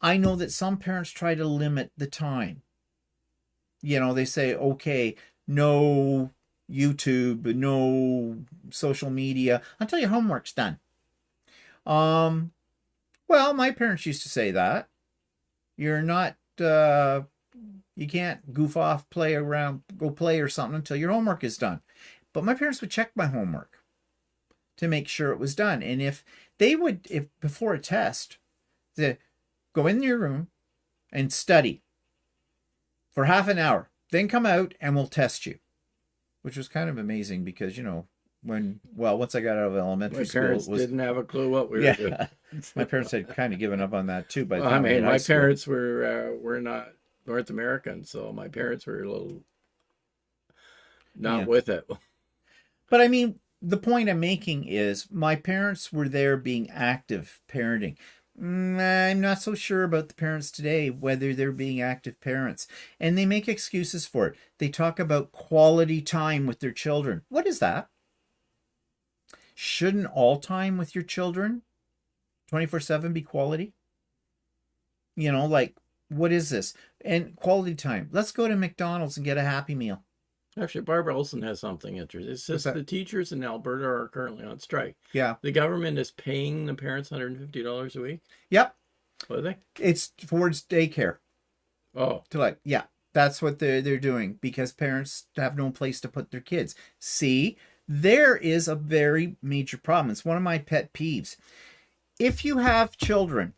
I know that some parents try to limit the time. They say, okay, no YouTube, no social media until your homework's done. Well, my parents used to say that. You're not, you can't goof off, play around, go play or something until your homework is done. But my parents would check my homework to make sure it was done. And if before a test, they go in your room and study for half an hour, then come out and we'll test you, which was kind of amazing because, once I got out of elementary school, my parents didn't have a clue what we were doing. My parents had kind of given up on that too. But my parents were not North American, so my parents were a little not with it. But the point I'm making is my parents were there being active parenting. I'm not so sure about the parents today, whether they're being active parents. And they make excuses for it. They talk about quality time with their children. What is that? Shouldn't all time with your children 24/7 be quality? What is this? And quality time. Let's go to McDonald's and get a Happy Meal. Actually, Barbara Olson has something interesting. It says the teachers in Alberta are currently on strike. Yeah. The government is paying the parents $150 a week? Yep. What are they? It's towards daycare. Oh. That's what they're doing because parents have no place to put their kids. See, there is a very major problem. It's one of my pet peeves. If you have children,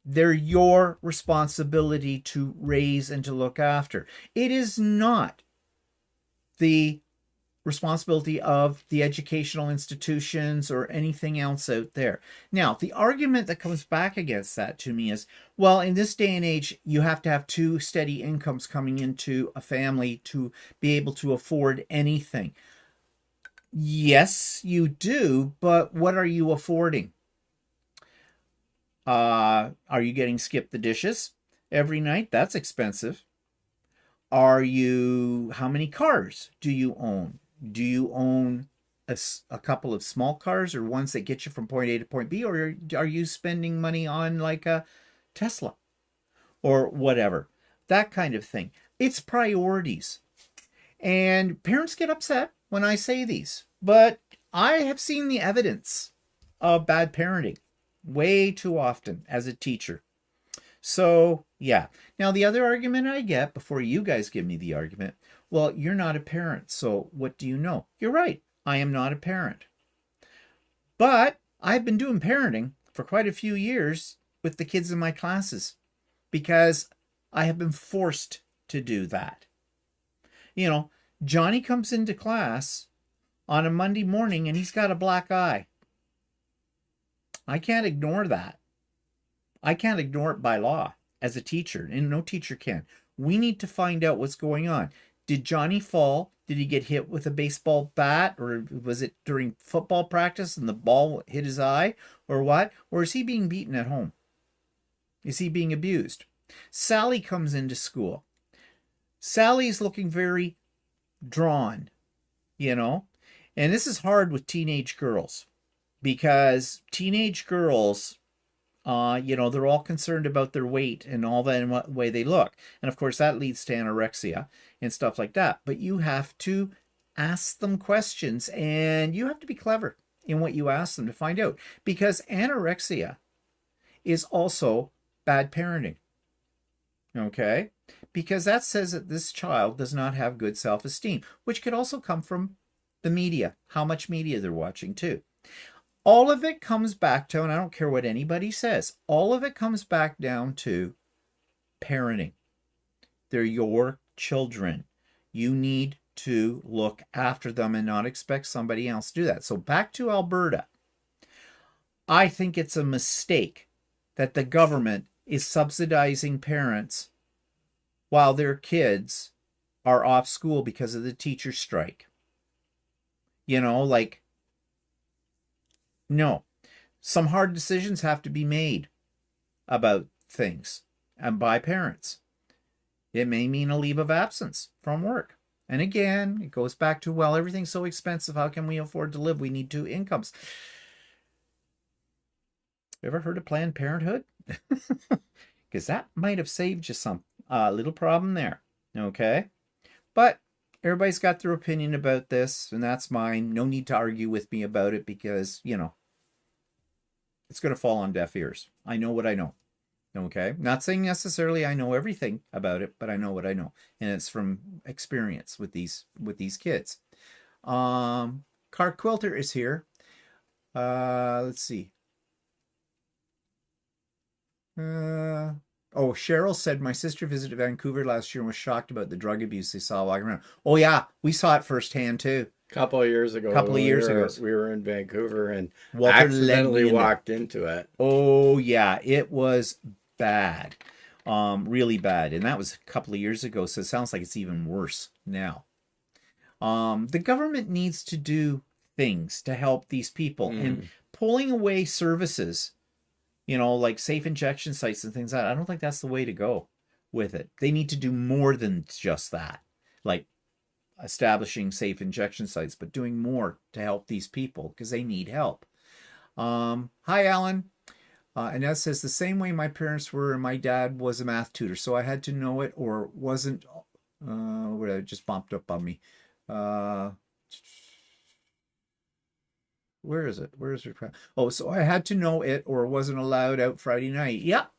they're your responsibility to raise and to look after. It is not the responsibility of the educational institutions or anything else out there. Now, the argument that comes back against that to me is, well, in this day and age, you have to have two steady incomes coming into a family to be able to afford anything. Yes, you do, but what are you affording? Are you getting skip the dishes every night? That's expensive. How many cars do you own? Do you own a couple of small cars or ones that get you from point A to point B? Or are you spending money on like a Tesla or whatever? That kind of thing. It's priorities. And parents get upset when I say these, but I have seen the evidence of bad parenting way too often as a teacher. So, yeah. Now, the other argument I get before you guys give me the argument, well, you're not a parent, so what do you know? You're right. I am not a parent. But I've been doing parenting for quite a few years with the kids in my classes because I have been forced to do that. You know, Johnny comes into class on a Monday morning and he's got a black eye. I can't ignore that. I can't ignore it by law as a teacher, and no teacher can. We need to find out what's going on. Did Johnny fall? Did he get hit with a baseball bat? Or was it during football practice and the ball hit his eye? Or what? Or is he being beaten at home? Is he being abused? Sally comes into school. Sally's looking very drawn, you know? And this is hard with teenage girls because teenage girls, they're all concerned about their weight and all that and what way they look. And of course, that leads to anorexia and stuff like that. But you have to ask them questions and you have to be clever in what you ask them to find out, because anorexia is also bad parenting. Okay? Because that says that this child does not have good self-esteem, which could also come from the media, how much media they're watching too. All of it comes back to, and I don't care what anybody says, all of it comes back down to parenting. They're your children. You need to look after them and not expect somebody else to do that. So back to Alberta. I think it's a mistake that the government is subsidizing parents while their kids are off school because of the teacher strike. No. Some hard decisions have to be made about things and by parents. It may mean a leave of absence from work. And again, it goes back to, well, everything's so expensive. How can we afford to live? We need two incomes. Ever heard of Planned Parenthood? Because that might have saved you some little problem there. Okay? But everybody's got their opinion about this, and that's mine. No need to argue with me about it because, it's going to fall on deaf ears. I know what I know. Okay? Not saying necessarily I know everything about it, but I know what I know. And it's from experience with these kids. Car Quilter is here. Let's see. Cheryl said, my sister visited Vancouver last year and was shocked about the drug abuse they saw walking around. Oh, yeah. We saw it firsthand, too. Couple of years ago. We were in Vancouver and Walter accidentally walked into it. Oh, yeah. It was bad. Really bad. And that was a couple of years ago, so it sounds like it's even worse now. The government needs to do things to help these people. And pulling away services, like safe injection sites and things like that, I don't think that's the way to go with it. They need to do more than just that, like establishing safe injection sites, but doing more to help these people because they need help. Hi, Alan. Annette says, the same way my parents were and my dad was a math tutor, so I had to know it or wasn't. It just bumped up on me. Where is it? Where is it? Oh, so I had to know it or wasn't allowed out Friday night. Yep.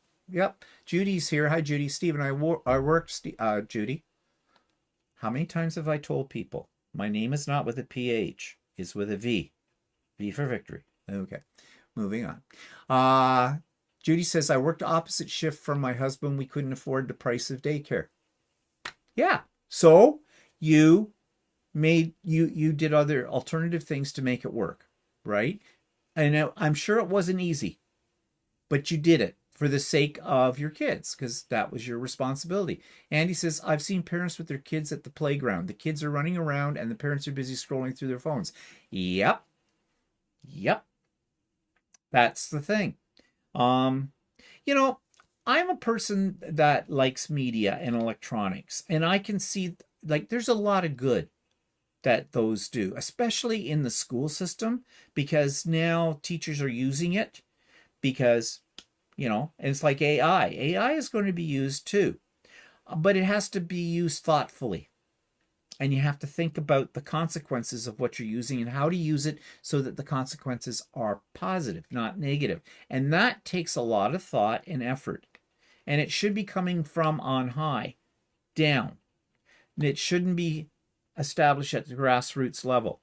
Judy's here. Hi, Judy. Steve and I worked. Judy, how many times have I told people my name is not with a PH, it's with a V. V for victory. Okay, moving on. Judy says, I worked opposite shift from my husband. We couldn't afford the price of daycare. Yeah. So you did other alternative things to make it work, right? And I'm sure it wasn't easy, but you did it for the sake of your kids because that was your responsibility. Andy says, I've seen parents with their kids at the playground. The kids are running around and the parents are busy scrolling through their phones. Yep. That's the thing. I'm a person that likes media and electronics, and I can see like there's a lot of good that those do, especially in the school system, because now teachers are using it because, and it's like AI. AI is going to be used too, but it has to be used thoughtfully. And you have to think about the consequences of what you're using and how to use it so that the consequences are positive, not negative. And that takes a lot of thought and effort. And it should be coming from on high, down. It shouldn't be established at the grassroots level.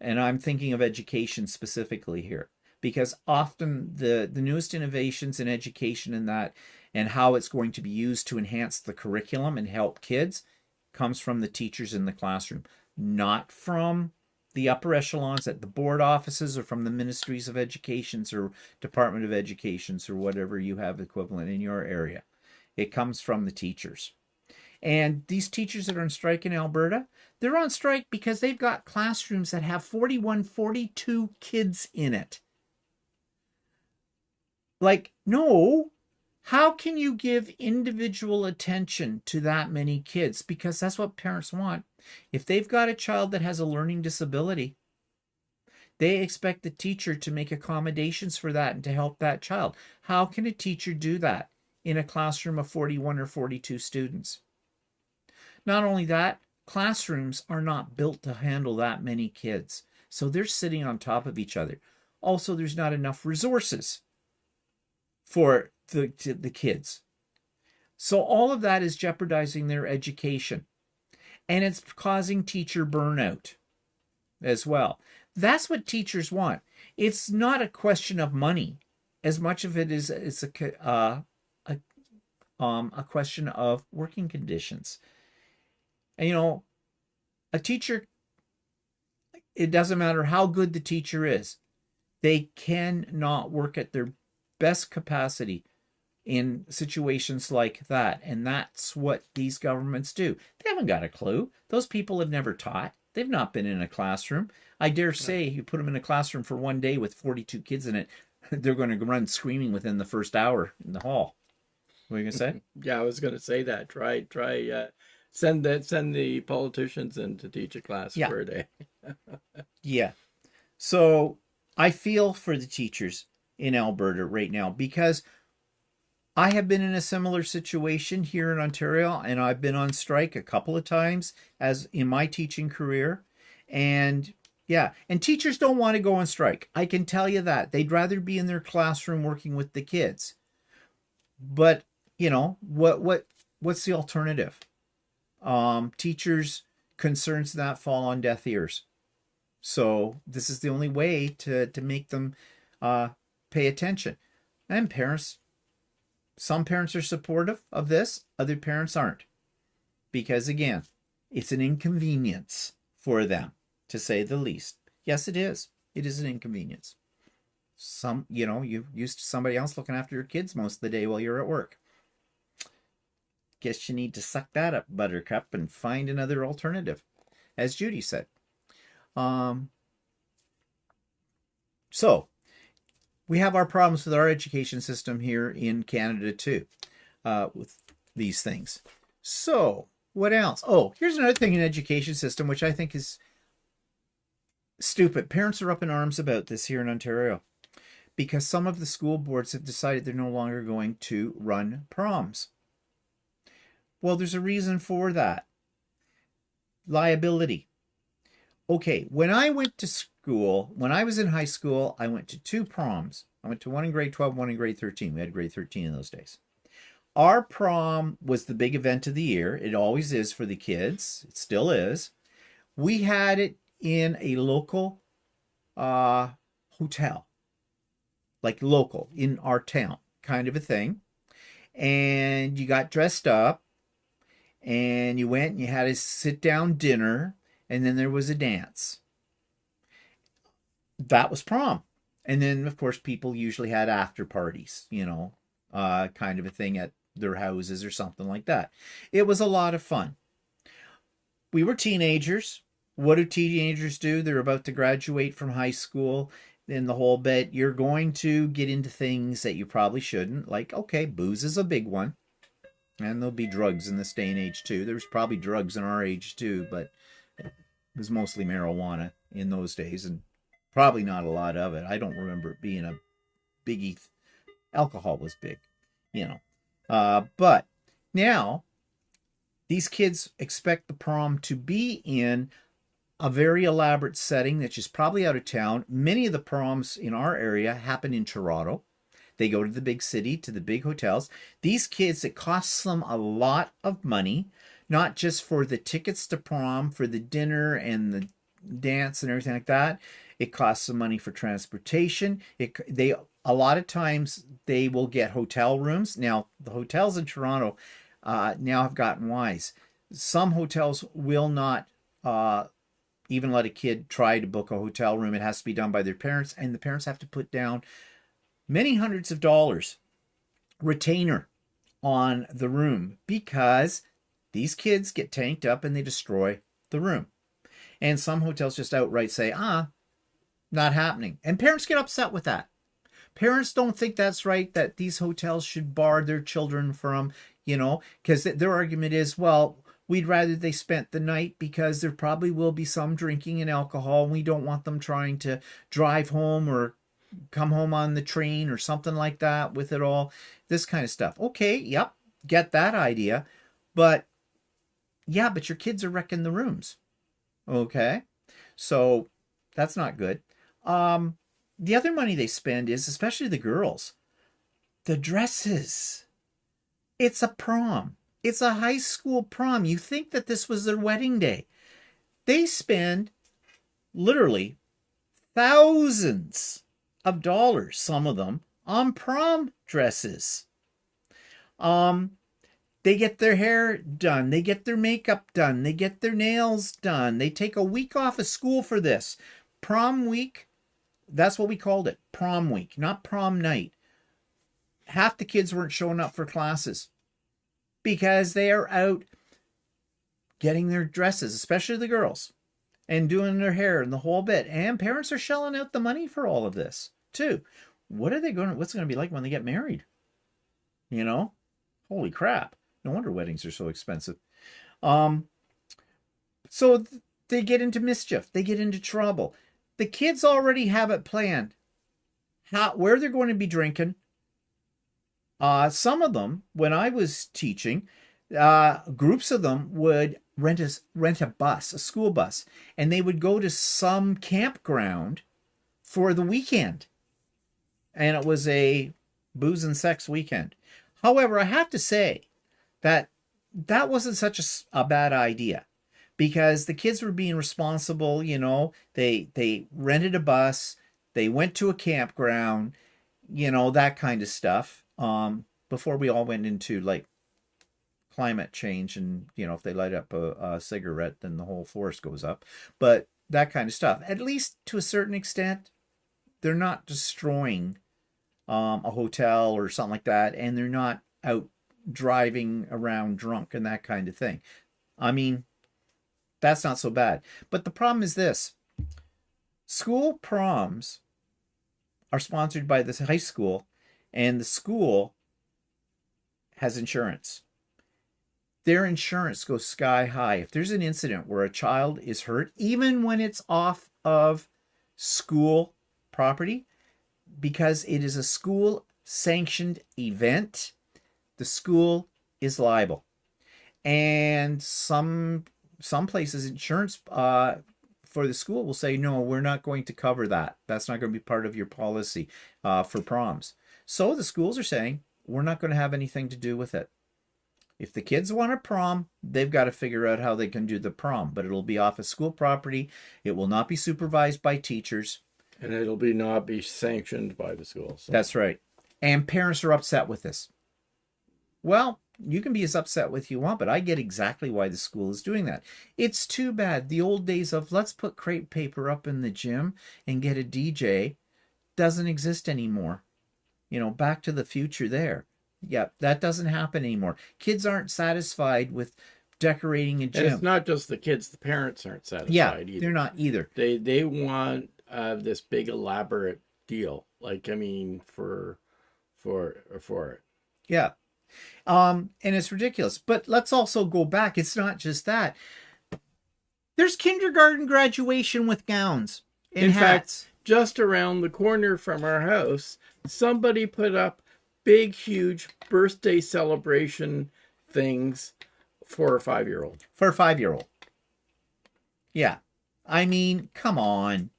And I'm thinking of education specifically here, because often the newest innovations in education and how it's going to be used to enhance the curriculum and help kids comes from the teachers in the classroom, not from the upper echelons at the board offices or from the ministries of educations or department of educations or whatever you have equivalent in your area. It comes from the teachers. And these teachers that are on strike in Alberta, they're on strike because they've got classrooms that have 41, 42 kids in it. Like, no, how can you give individual attention to that many kids? Because that's what parents want. If they've got a child that has a learning disability, they expect the teacher to make accommodations for that and to help that child. How can a teacher do that in a classroom of 41 or 42 students? Not only that, classrooms are not built to handle that many kids. So they're sitting on top of each other. Also, there's not enough resources for the kids. So all of that is jeopardizing their education. And it's causing teacher burnout as well. That's what teachers want. It's not a question of money as much of it is it's a question of working conditions. And a teacher, it doesn't matter how good the teacher is, they cannot work at their best capacity in situations like that. And that's what these governments do. They haven't got a clue. Those people have never taught. They've not been in a classroom. I dare say you put them in a classroom for one day with 42 kids in it, they're going to run screaming within the first hour in the hall. What are you going to say? Yeah, I was going to say that. Try send the politicians in to teach a class for a day. Yeah. So I feel for the teachers in Alberta right now, because I have been in a similar situation here in Ontario, and I've been on strike a couple of times as in my teaching career. And teachers don't want to go on strike. I can tell you that. They'd rather be in their classroom working with the kids. But, what's the alternative? Teachers' concerns that fall on deaf ears. So this is the only way to make them pay attention. And parents, some parents are supportive of this, other parents aren't. Because again, it's an inconvenience for them, to say the least. Yes, it is. It is an inconvenience. You're used to somebody else looking after your kids most of the day while you're at work. Guess you need to suck that up, Buttercup, and find another alternative, as Judy said. So we have our problems with our education system here in Canada too, with these things. So what else? Oh, here's another thing in education system, which I think is stupid. Parents are up in arms about this here in Ontario because some of the school boards have decided they're no longer going to run proms. Well, there's a reason for that. Liability. Okay, when I went to school, when I was in high school, I went to 2 proms. I went to one in grade 12, one in grade 13. We had grade 13 in those days. Our prom was the big event of the year. It always is for the kids. It still is. We had it in a local hotel, like local in our town, kind of a thing. And you got dressed up and you went and you had a sit-down dinner, and then there was a dance. That was prom. And then, of course, people usually had after parties, kind of a thing at their houses or something like that. It was a lot of fun. We were teenagers. What do teenagers do? They're about to graduate from high school. in the whole bit, you're going to get into things that you probably shouldn't. Like, okay, booze is a big one. And there'll be drugs in this day and age too. There's probably drugs in our age too, but it was mostly marijuana in those days, and probably not a lot of it. I don't remember it being a biggie. Alcohol was big, you know. But now these kids expect the prom to be in a very elaborate setting that's just probably out of town. Many of the proms in our area happen in Toronto. They go to the big city, to the big hotels. These kids, it costs them a lot of money, not just for the tickets to prom, for the dinner and the dance and everything like that. It costs them money for transportation. A lot of times they will get hotel rooms. Now, the hotels in Toronto now have gotten wise. Some hotels will not even let a kid try to book a hotel room. It has to be done by their parents, and the parents have to put down many hundreds of dollars retainer on the room because these kids get tanked up and they destroy the room. And some hotels just outright say, not happening. And parents get upset with that. Parents don't think that's right, that these hotels should bar their children from, because their argument is, well, we'd rather they spent the night because there probably will be some drinking and alcohol. And we don't want them trying to drive home or come home on the train or something like that with it all. This kind of stuff. Okay, yep, get that idea. But your kids are wrecking the rooms. Okay, so that's not good. The other money they spend is, especially the girls, the dresses. It's a prom. It's a high school prom. You think that this was their wedding day. They spend literally thousands of dollars, some of them, on prom dresses. They get their hair done. They get their makeup done. They get their nails done. They take a week off of school for this. Prom week, that's what we called it. Prom week, not prom night. Half the kids weren't showing up for classes because they are out getting their dresses, especially the girls, and doing their hair and the whole bit. And parents are shelling out the money for all of this too. What's it going to be like when they get married? Holy crap. No wonder weddings are so expensive. So they get into mischief. They get into trouble. The kids already have it planned. Where they're going to be drinking. Some of them, when I was teaching, groups of them would rent a bus, a school bus, and they would go to some campground for the weekend. And it was a booze and sex weekend. However, I have to say that wasn't such a bad idea because the kids were being responsible. They rented a bus, they went to a campground, that kind of stuff. Before we all went into like climate change and, if they light up a cigarette, then the whole forest goes up. But that kind of stuff, at least to a certain extent, they're not destroying a hotel or something like that, and they're not out driving around drunk and that kind of thing. I mean, that's not so bad. But the problem is this. School proms are sponsored by this high school, and the school has insurance. Their insurance goes sky high. If there's an incident where a child is hurt, even when it's off of school property, because it is a school sanctioned event, the school is liable. And some places, insurance for the school will say, no, we're not going to cover that. That's not going to be part of your policy for proms. So the schools are saying, we're not going to have anything to do with it. If the kids want a prom, they've got to figure out how they can do the prom, but it'll be off of school property. It will not be supervised by teachers. And it'll not be sanctioned by the school. So. That's right. And parents are upset with this. Well, you can be as upset with you want, but I get exactly why the school is doing that. It's too bad. The old days of let's put crepe paper up in the gym and get a DJ doesn't exist anymore. Back to the future there. Yeah, that doesn't happen anymore. Kids aren't satisfied with decorating a gym. And it's not just the kids, the parents aren't satisfied either. They're not either. They want this big elaborate deal. Like, I mean, for it. Yeah. And it's ridiculous. But let's also go back. It's not just that. There's kindergarten graduation with gowns and In hats. fact, just around the corner from our house, somebody put up big, huge birthday celebration things for a 5-year-old. For a 5-year-old. Yeah. I mean, come on.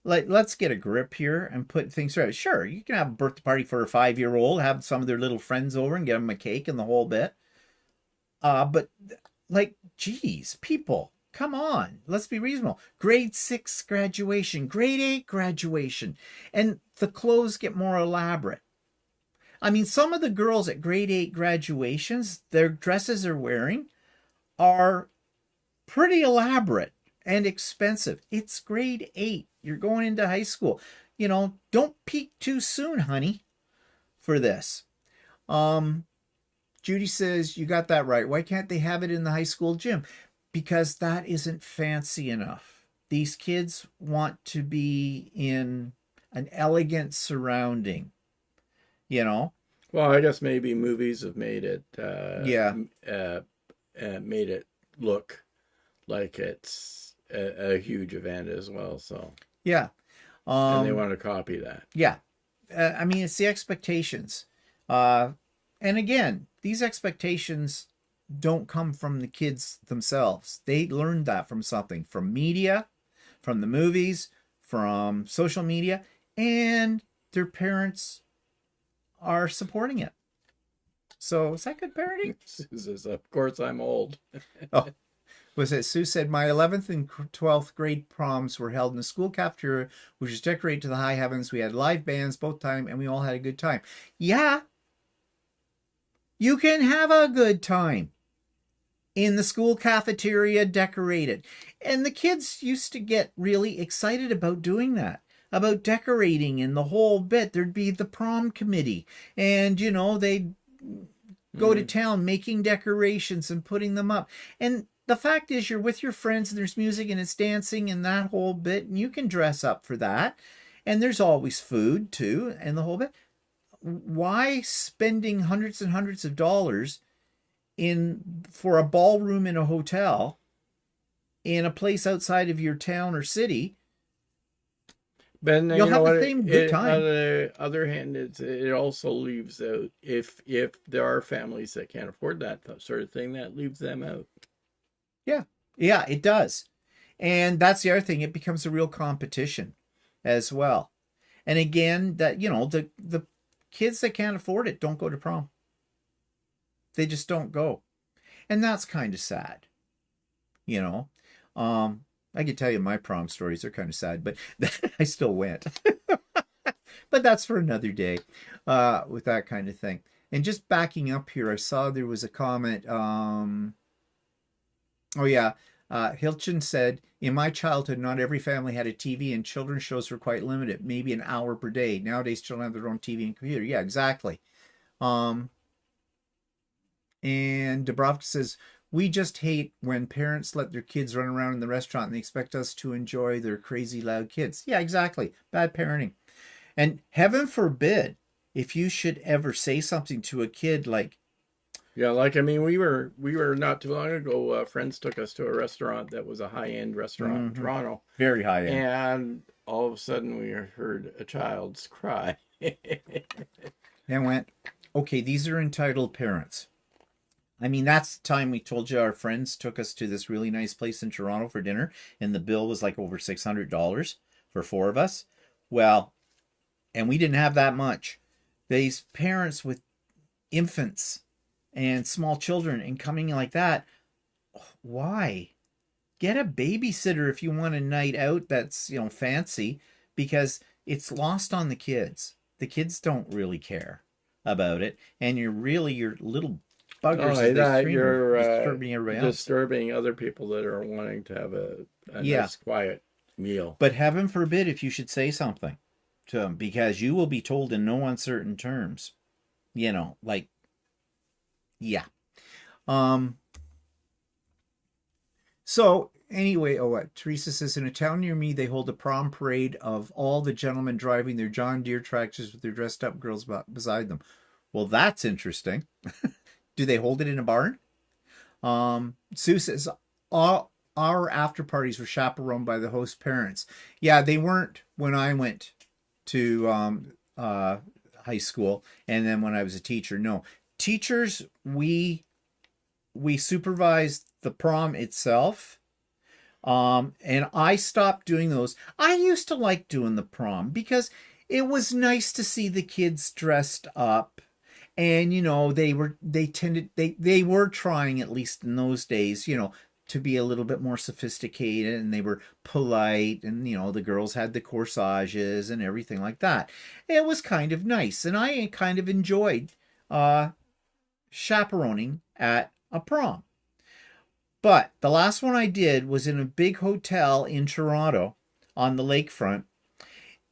Let's get a grip here and put things right. Sure, you can have a birthday party for a 5-year-old, have some of their little friends over and get them a cake and the whole bit. But like, geez, people, come on. Let's be reasonable. Grade 6 graduation, grade 8 graduation, and the clothes get more elaborate. I mean, some of the girls at grade 8 graduations, their dresses they're wearing are pretty elaborate and expensive. It's grade 8. You're going into high school. You know, don't peak too soon, honey, for this. Judy says, you got that right. Why can't they have it in the high school gym? Because that isn't fancy enough. These kids want to be in an elegant surrounding, you know? Well, I guess maybe movies have made it, made it look like it's a huge event as well. So yeah, and they want to copy that. Yeah, I mean, it's the expectations, and again, these expectations don't come from the kids themselves. They learned that from something, from media, from the movies, from social media, and their parents are supporting it. So is that good parenting? Sue says, of course I'm old. Oh, was it Sue said, my 11th and 12th grade proms were held in the school cafeteria, which was decorated to the high heavens. We had live bands both time, and we all had a good time. Yeah, you can have a good time in the school cafeteria decorated. And the kids used to get really excited about doing that, about decorating and the whole bit. There'd be the prom committee, and, you know, they'd go to town making decorations and putting them up. And the fact is, you're with your friends and there's music and it's dancing and that whole bit, and you can dress up for that. And there's always food too and the whole bit. Why spending hundreds and hundreds of dollars for a ballroom in a hotel in a place outside of your town or city? But you'll have the same good time. On the other hand, it also leaves out, if there are families that can't afford that sort of thing, that leaves them out. Yeah, it does. And that's the other thing. It becomes a real competition as well. And again, that, you know, the kids that can't afford it don't go to prom. They just don't go. And that's kind of sad. You know, I could tell you my prom stories are kind of sad, but I still went. But that's for another day with that kind of thing. And just backing up here, I saw there was a comment. Hilton said, in my childhood, not every family had a TV and children's shows were quite limited, maybe an hour per day. Nowadays, children have their own TV and computer. Yeah, exactly. And Dubrovka says, we just hate when parents let their kids run around in the restaurant and they expect us to enjoy their crazy loud kids. Yeah, exactly. Bad parenting. And heaven forbid if you should ever say something to a kid like, yeah, like, I mean, we were not too long ago, friends took us to a restaurant that was a high-end restaurant in Toronto. Very high-end. And all of a sudden we heard a child's cry. And went, okay, these are entitled parents. I mean, that's the time we told you our friends took us to this really nice place in Toronto for dinner, and the bill was like over $600 for 4 of us. Well, and we didn't have that much. These parents with infants and small children and coming like that, why? Get a babysitter if you want a night out that's, you know, fancy, because it's lost on the kids. The kids don't really care about it, and you're your little buggers disturbing other people that are wanting to have a nice quiet meal. But heaven forbid if you should say something to them, because you will be told in no uncertain terms, you know, like, yeah. So anyway, what Teresa says, in a town near me, they hold a prom parade of all the gentlemen driving their John Deere tractors with their dressed up girls beside them. Well, that's interesting. Do they hold it in a barn? Sue says, all our after parties were chaperoned by the host parents. Yeah, they weren't when I went to high school, and then when I was a teacher. No, teachers, we supervised the prom itself. And I stopped doing those. I used to like doing the prom because it was nice to see the kids dressed up. And they were trying, at least in those days, to be a little bit more sophisticated, and they were polite, and the girls had the corsages and everything like that. It was kind of nice, and I kind of enjoyed chaperoning at a prom. But the last one I did was in a big hotel in Toronto on the lakefront.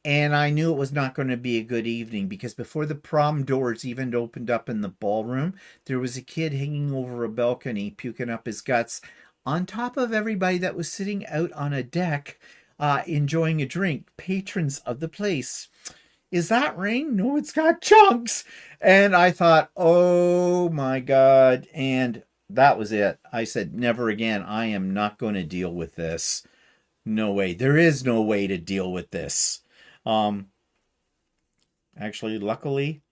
And I knew it was not going to be a good evening because before the prom doors even opened up in the ballroom, there was a kid hanging over a balcony puking up his guts on top of everybody that was sitting out on a deck enjoying a drink, patrons of the place. Is that rain? No, it's got chunks. And I thought, oh my God. And that was it. I said, never again. I am not going to deal with this. No way. There is no way to deal with this. Actually, luckily,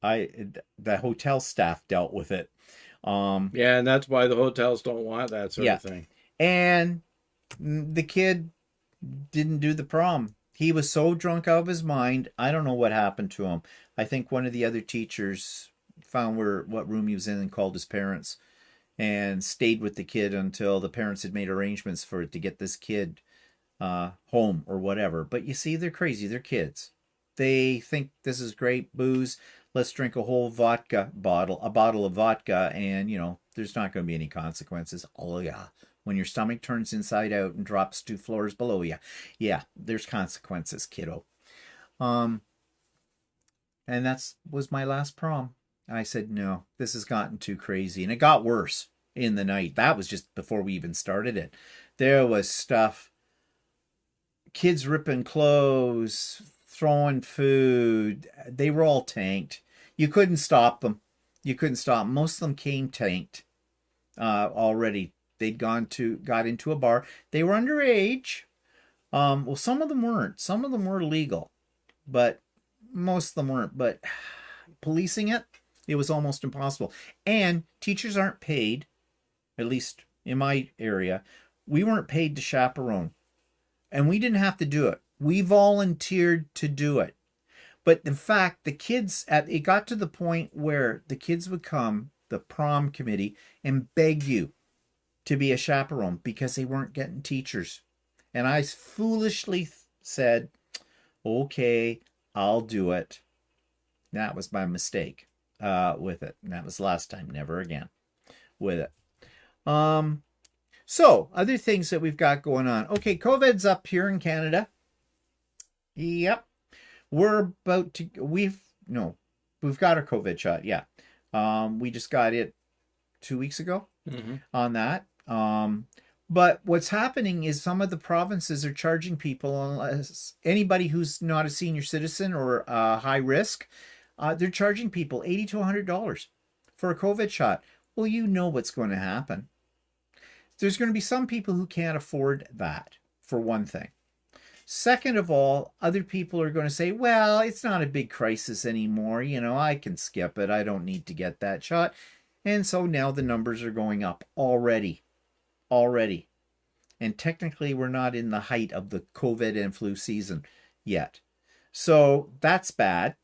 the hotel staff dealt with it. Yeah, and that's why the hotels don't want that sort of thing. And the kid didn't do the prom. He was so drunk out of his mind. I don't know what happened to him. I think one of the other teachers found what room he was in and called his parents and stayed with the kid until the parents had made arrangements for it to get this kid home or whatever. But you see, they're crazy. They're kids. They think this is great booze. Let's drink a whole a bottle of vodka, and there's not going to be any consequences. Oh yeah, when your stomach turns inside out and drops 2 floors below you, yeah, there's consequences, kiddo. And was my last prom. I said, no, this has gotten too crazy, and it got worse in the night. That was just before we even started it. There was stuff. Kids ripping clothes, throwing food. They were all tanked. You couldn't stop them. Most of them came tanked already. They'd got into a bar. They were underage. Well, some of them weren't. Some of them were legal, but most of them weren't. But policing it was almost impossible. And teachers aren't paid, at least in my area. We weren't paid to chaperone. And we didn't have to do it. We volunteered to do it. But in fact, it got to the point where the kids would come, the prom committee, and beg you to be a chaperone because they weren't getting teachers. And I foolishly said, okay, I'll do it. That was my mistake with it. And that was the last time. Never again with it. So, other things that we've got going on. Okay, COVID's up here in Canada. Yep. We've got our COVID shot, yeah. We just got it 2 weeks ago on that. But what's happening is some of the provinces are charging people, unless anybody who's not a senior citizen or high risk, they're charging people $80 to $100 for a COVID shot. Well, you know what's going to happen. There's going to be some people who can't afford that, for one thing. Second of all, other people are going to say, well, it's not a big crisis anymore. I can skip it. I don't need to get that shot. And so now the numbers are going up already. And technically, we're not in the height of the COVID and flu season yet. So that's bad.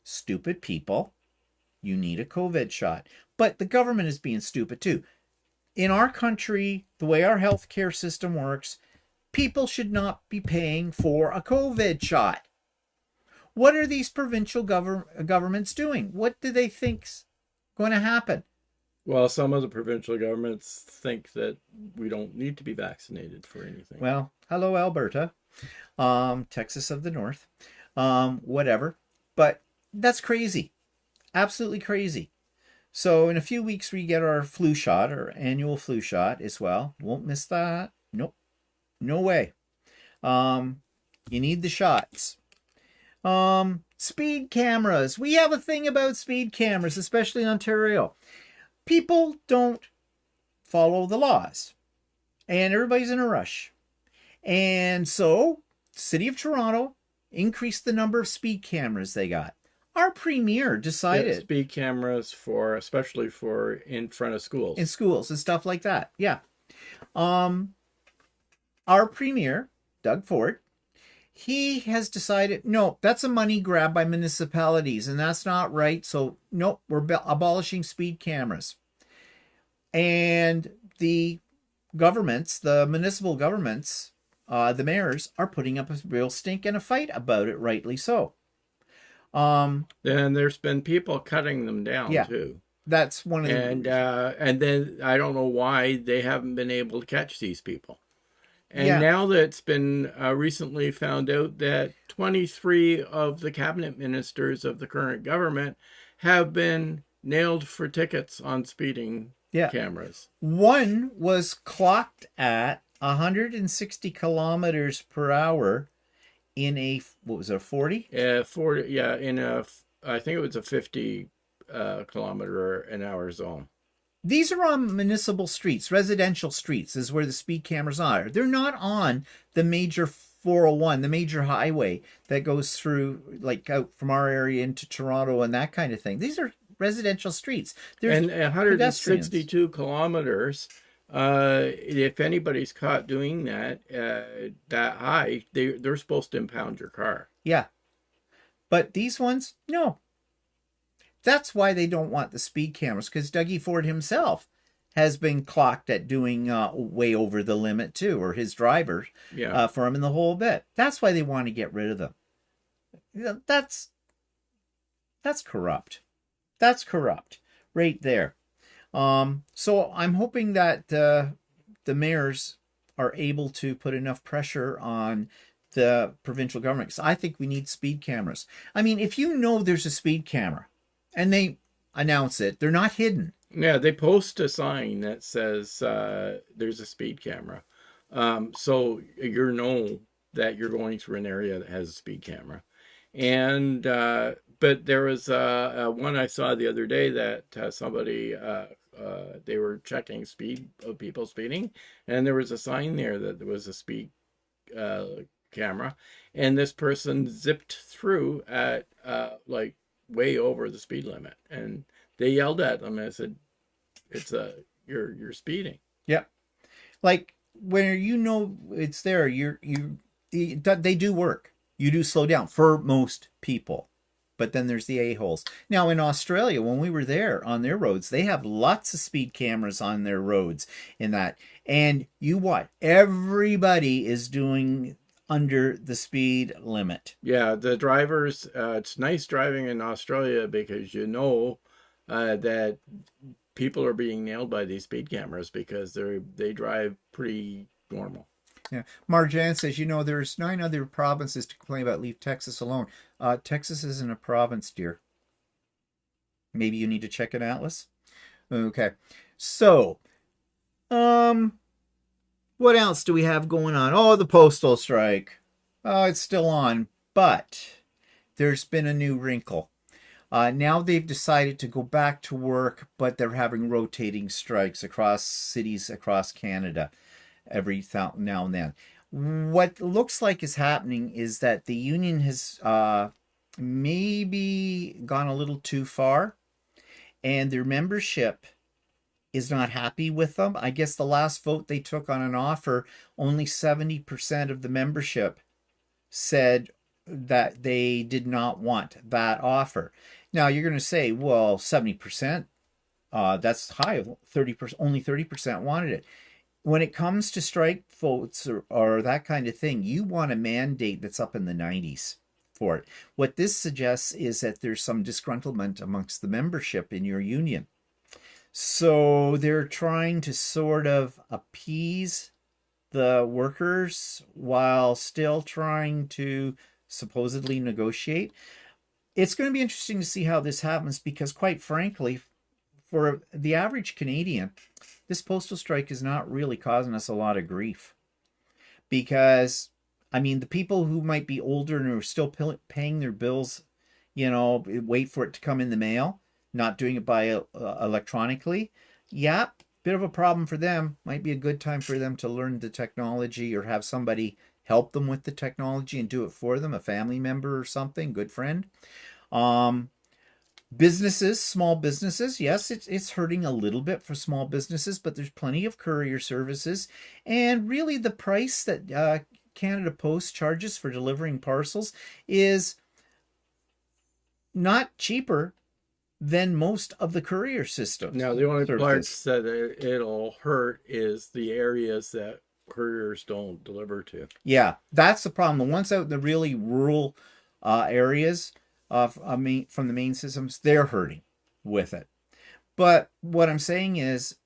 Stupid people. You need a COVID shot. But the government is being stupid too. In our country, the way our healthcare system works, people should not be paying for a COVID shot. What are these provincial governments doing? What do they think's going to happen? Well, some of the provincial governments think that we don't need to be vaccinated for anything. Well, hello, Alberta, Texas of the North, whatever. But that's crazy. Absolutely crazy. So in a few weeks, we get our flu shot, our annual flu shot as well. Won't miss that. Nope. No way. You need the shots. Speed cameras. We have a thing about speed cameras, especially in Ontario. People don't follow the laws, and everybody's in a rush. And so, City of Toronto increased the number of speed cameras they got. Our premier decided speed cameras especially for in front of schools. In schools and stuff like that. Yeah. Our premier, Doug Ford, he has decided, no, that's a money grab by municipalities, and that's not right. So, nope, we're abolishing speed cameras. And the governments, the municipal governments, the mayors, are putting up a real stink and a fight about it, rightly so. And there's been people cutting them down too. That's one of the and then I don't know why they haven't been able to catch these people. And now that it's been recently found out that 23 of the cabinet ministers of the current government have been nailed for tickets on speeding cameras. One was clocked at 160 kilometers per hour in a, what was it, a 40? 40, yeah, in a, I think it was a 50 kilometer an hour zone. These are on municipal streets, residential streets is where the speed cameras are. They're not on the major 401, the major highway that goes through, like, out from our area into Toronto and that kind of thing. These are residential streets. And 162 kilometers, if anybody's caught doing that, that high, they're supposed to impound your car. Yeah. But these ones, no. That's why they don't want the speed cameras, because Dougie Ford himself has been clocked at doing way over the limit too, or his driver for him in the whole bit. That's why they want to get rid of them. That's corrupt. That's corrupt right there. So I'm hoping that the mayors are able to put enough pressure on the provincial government, because I think we need speed cameras. I mean, if you know there's a speed camera, and they announce it, they're not hidden. Yeah, they post a sign that says there's a speed camera. So you know that you're going through an area that has a speed camera. And but there was one I saw the other day that somebody, they were checking speed of people speeding. And there was a sign there that there was a speed camera. And this person zipped through at like way over the speed limit, and they yelled at them and said, you're speeding. Yeah. Like when you know it's there, they do work. You do slow down for most people. But then there's the a-holes. Now in Australia, when we were there on their roads, they have lots of speed cameras on their roads in that. And everybody is doing under the speed limit. Yeah, the drivers, it's nice driving in Australia because you know that people are being nailed by these speed cameras because they drive pretty normal. Yeah. Marjan says, there's 9 other provinces to complain about. Leave Texas alone. Texas isn't a province, dear. Maybe you need to check an atlas. Okay. So, what else do we have going on? Oh, the postal strike. Oh, it's still on, but there's been a new wrinkle. Now they've decided to go back to work, but they're having rotating strikes across cities across Canada every now and then. What looks like is happening is that the union has maybe gone a little too far, and their membership is not happy with them. I guess the last vote they took on an offer, only 70% of the membership said that they did not want that offer. Now you're going to say, well, 70%, that's high. 30%, only 30% wanted it. When it comes to strike votes or that kind of thing, you want a mandate that's up in the 90s for it. What this suggests is that there's some disgruntlement amongst the membership in your union. So they're trying to sort of appease the workers while still trying to supposedly negotiate. It's going to be interesting to see how this happens because, quite frankly, for the average Canadian, this postal strike is not really causing us a lot of grief because, I mean, the people who might be older and are still paying their bills, wait for it to come in the mail, not doing it by electronically. Yeah, bit of a problem for them. Might be a good time for them to learn the technology or have somebody help them with the technology and do it for them, a family member or something, good friend. Businesses, small businesses, yes, it's hurting a little bit for small businesses, but there's plenty of courier services. And really the price that Canada Post charges for delivering parcels is not cheaper than most of the courier systems. Now, the only parts that it'll hurt is the areas that couriers don't deliver to. Yeah, that's the problem. The ones out in the really rural areas from the main systems, they're hurting with it. But what I'm saying is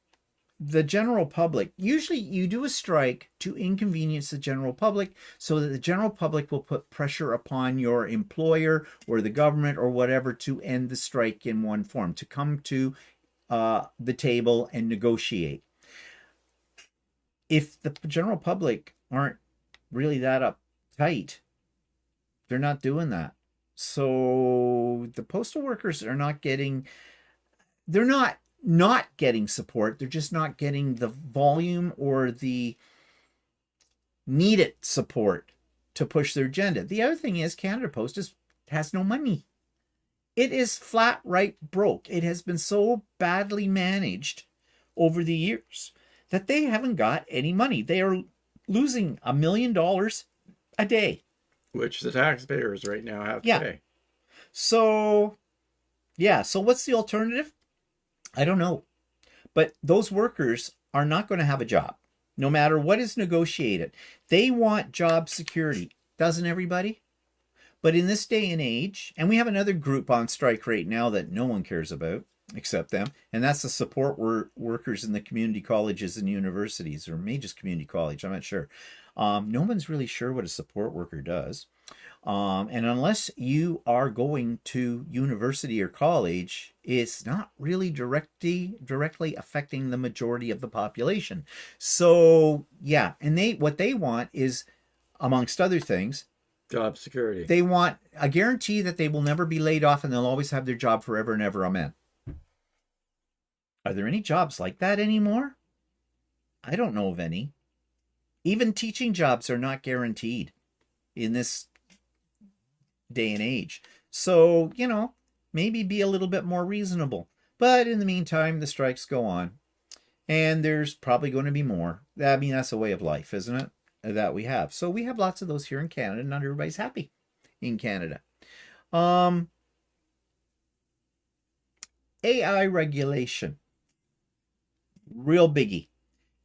the general public, usually you do a strike to inconvenience the general public so that the general public will put pressure upon your employer or the government or whatever to end the strike in one form, to come to the table and negotiate. If the general public aren't really that uptight, they're not doing that. So the postal workers are not getting support. They're just not getting the volume or the needed support to push their agenda. The other thing is Canada Post has no money. It is flat right broke. It has been so badly managed over the years that they haven't got any money. They are losing $1 million a day. Which the taxpayers right now have to pay. So what's the alternative? I don't know. But those workers are not going to have a job, no matter what is negotiated. They want job security. Doesn't everybody? But in this day and age, and we have another group on strike right now that no one cares about except them, and that's the support workers in the community colleges and universities, or maybe just community college, I'm not sure. No one's really sure what a support worker does. And unless you are going to university or college, it's not really directly affecting the majority of the population. So yeah, and what they want is, amongst other things, job security. They want a guarantee that they will never be laid off and they'll always have their job forever and ever. Amen. Are there any jobs like that anymore? I don't know of any. Even teaching jobs are not guaranteed in this day and age. So, maybe be a little bit more reasonable. But in the meantime, the strikes go on. And there's probably going to be more. I mean, that's a way of life, isn't it? That we have. So we have lots of those here in Canada. Not everybody's happy in Canada. AI regulation. Real biggie.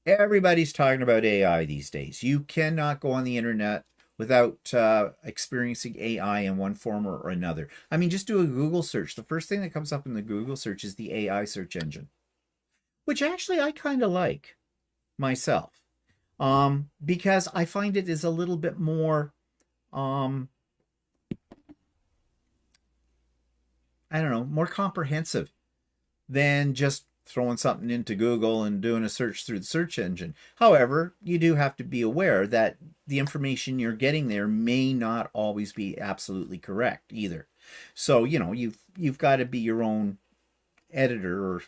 Everybody's talking about AI these days. You cannot go on the internet without experiencing AI in one form or another. I mean, just do a Google search. The first thing that comes up in the Google search is the AI search engine, which actually I kind of like myself, because I find it is a little bit more, more comprehensive than just throwing something into Google and doing a search through the search engine. However, you do have to be aware that the information you're getting there may not always be absolutely correct either. So, you've got to be your own editor, or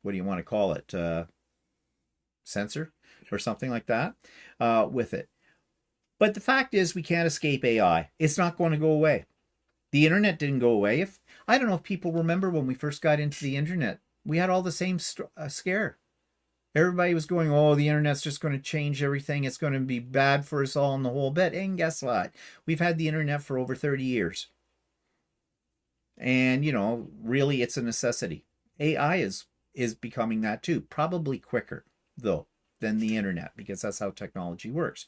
what do you want to call it? Censor or something like that with it. But the fact is, we can't escape AI. It's not going to go away. The internet didn't go away. I don't know if people remember when we first got into the internet, we had all the same scare. Everybody was going, oh, the internet's just going to change everything. It's going to be bad for us all in the whole bit. And guess what? We've had the internet for over 30 years. And, really it's a necessity. AI is becoming that too. Probably quicker, though, than the internet, because that's how technology works.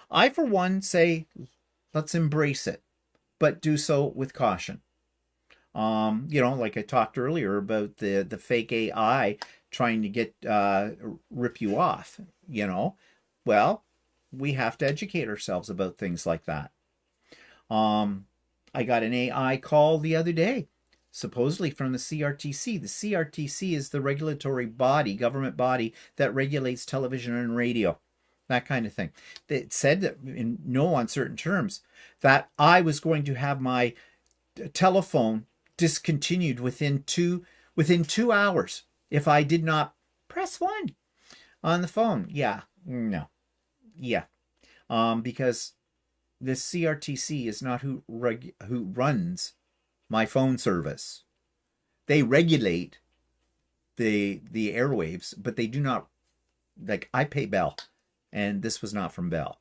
I, for one, say let's embrace it, but do so with caution. Like I talked earlier about the fake AI trying to get rip you off, well, we have to educate ourselves about things like that. I got an AI call the other day supposedly from the CRTC. The CRTC is the regulatory body, government body, that regulates television and radio, that kind of thing. It said that in no uncertain terms that I was going to have my telephone discontinued within 2 hours if I did not press 1 on the phone. Yeah, no, yeah, because the CRTC is not who runs my phone service. They regulate the airwaves, but they do not, like, I pay Bell, and this was not from Bell.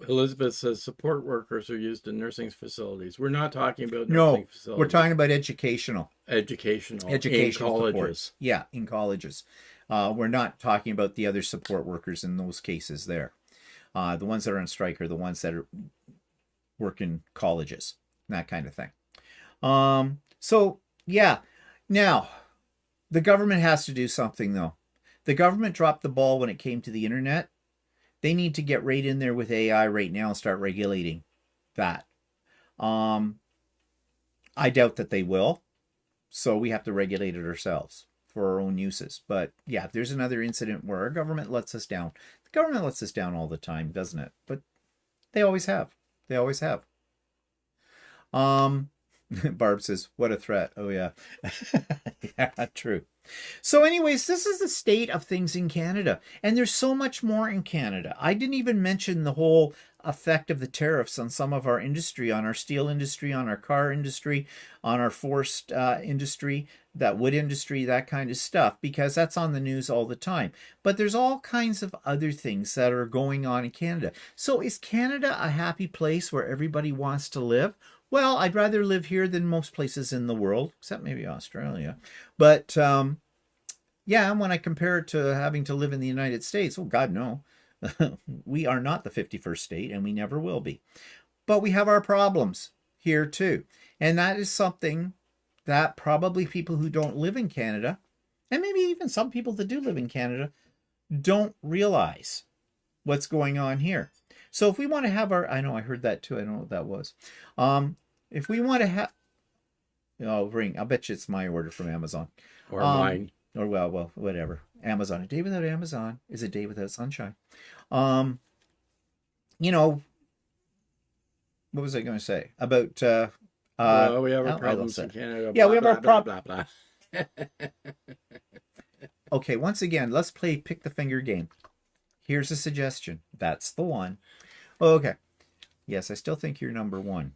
Elizabeth says support workers are used in nursing facilities. We're not talking about No, nursing facilities. we're talking about educational in supports. colleges. Yeah, in colleges. We're not talking about the other support workers in those cases there. The ones that are on strike are the ones that work in colleges, that kind of thing. So, yeah. Now, the government has to do something, though. The government dropped the ball when it came to the internet. They need to get right in there with AI right now and start regulating that. I doubt that they will. So we have to regulate it ourselves for our own uses. But yeah, there's another incident where our government lets us down. The government lets us down all the time, doesn't it? But they always have. They always have. Barb says, what a threat. Oh, yeah. Yeah, true. So anyways, this is the state of things in Canada. And there's so much more in Canada. I didn't even mention the whole effect of the tariffs on some of our industry, on our steel industry, on our car industry, on our forest industry, that wood industry, that kind of stuff, because that's on the news all the time. But there's all kinds of other things that are going on in Canada. So is Canada a happy place where everybody wants to live? Well, I'd rather live here than most places in the world, except maybe Australia. But yeah, when I compare it to having to live in the United States, oh God, no. We are not the 51st state, and we never will be. But we have our problems here too. And that is something that probably people who don't live in Canada, and maybe even some people that do live in Canada, don't realize what's going on here. So if we want to have our, I know I heard that too, I don't know what that was. If we want to have, oh, ring, I'll bet you it's my order from Amazon. Or mine. Or well, whatever. Amazon. A day without Amazon is a day without sunshine. You know, what was I going to say about? Well, we have our problems in Canada. Yeah, we have our problems. Blah, blah, blah. Okay, once again, let's play pick the finger game. Here's a suggestion. That's the one. Okay. Yes, I still think you're number one.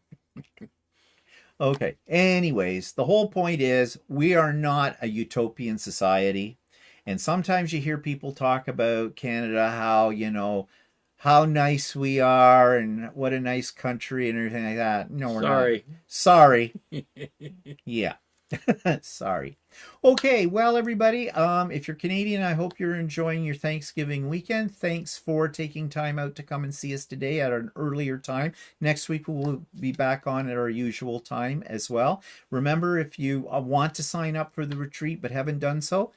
Okay. Anyways, the whole point is we are not a utopian society. And sometimes you hear people talk about Canada, how, you know, how nice we are and what a nice country and everything like that. No, we're not. Sorry. Yeah. Sorry. Okay, well, everybody, if you're Canadian, I hope you're enjoying your Thanksgiving weekend. Thanks for taking time out to come and see us today at an earlier time. Next week, we'll be back on at our usual time as well. Remember, if you want to sign up for the retreat but haven't done so,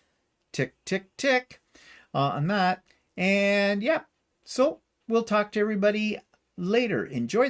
tick, tick, tick on that. And yeah, so we'll talk to everybody later. Enjoy.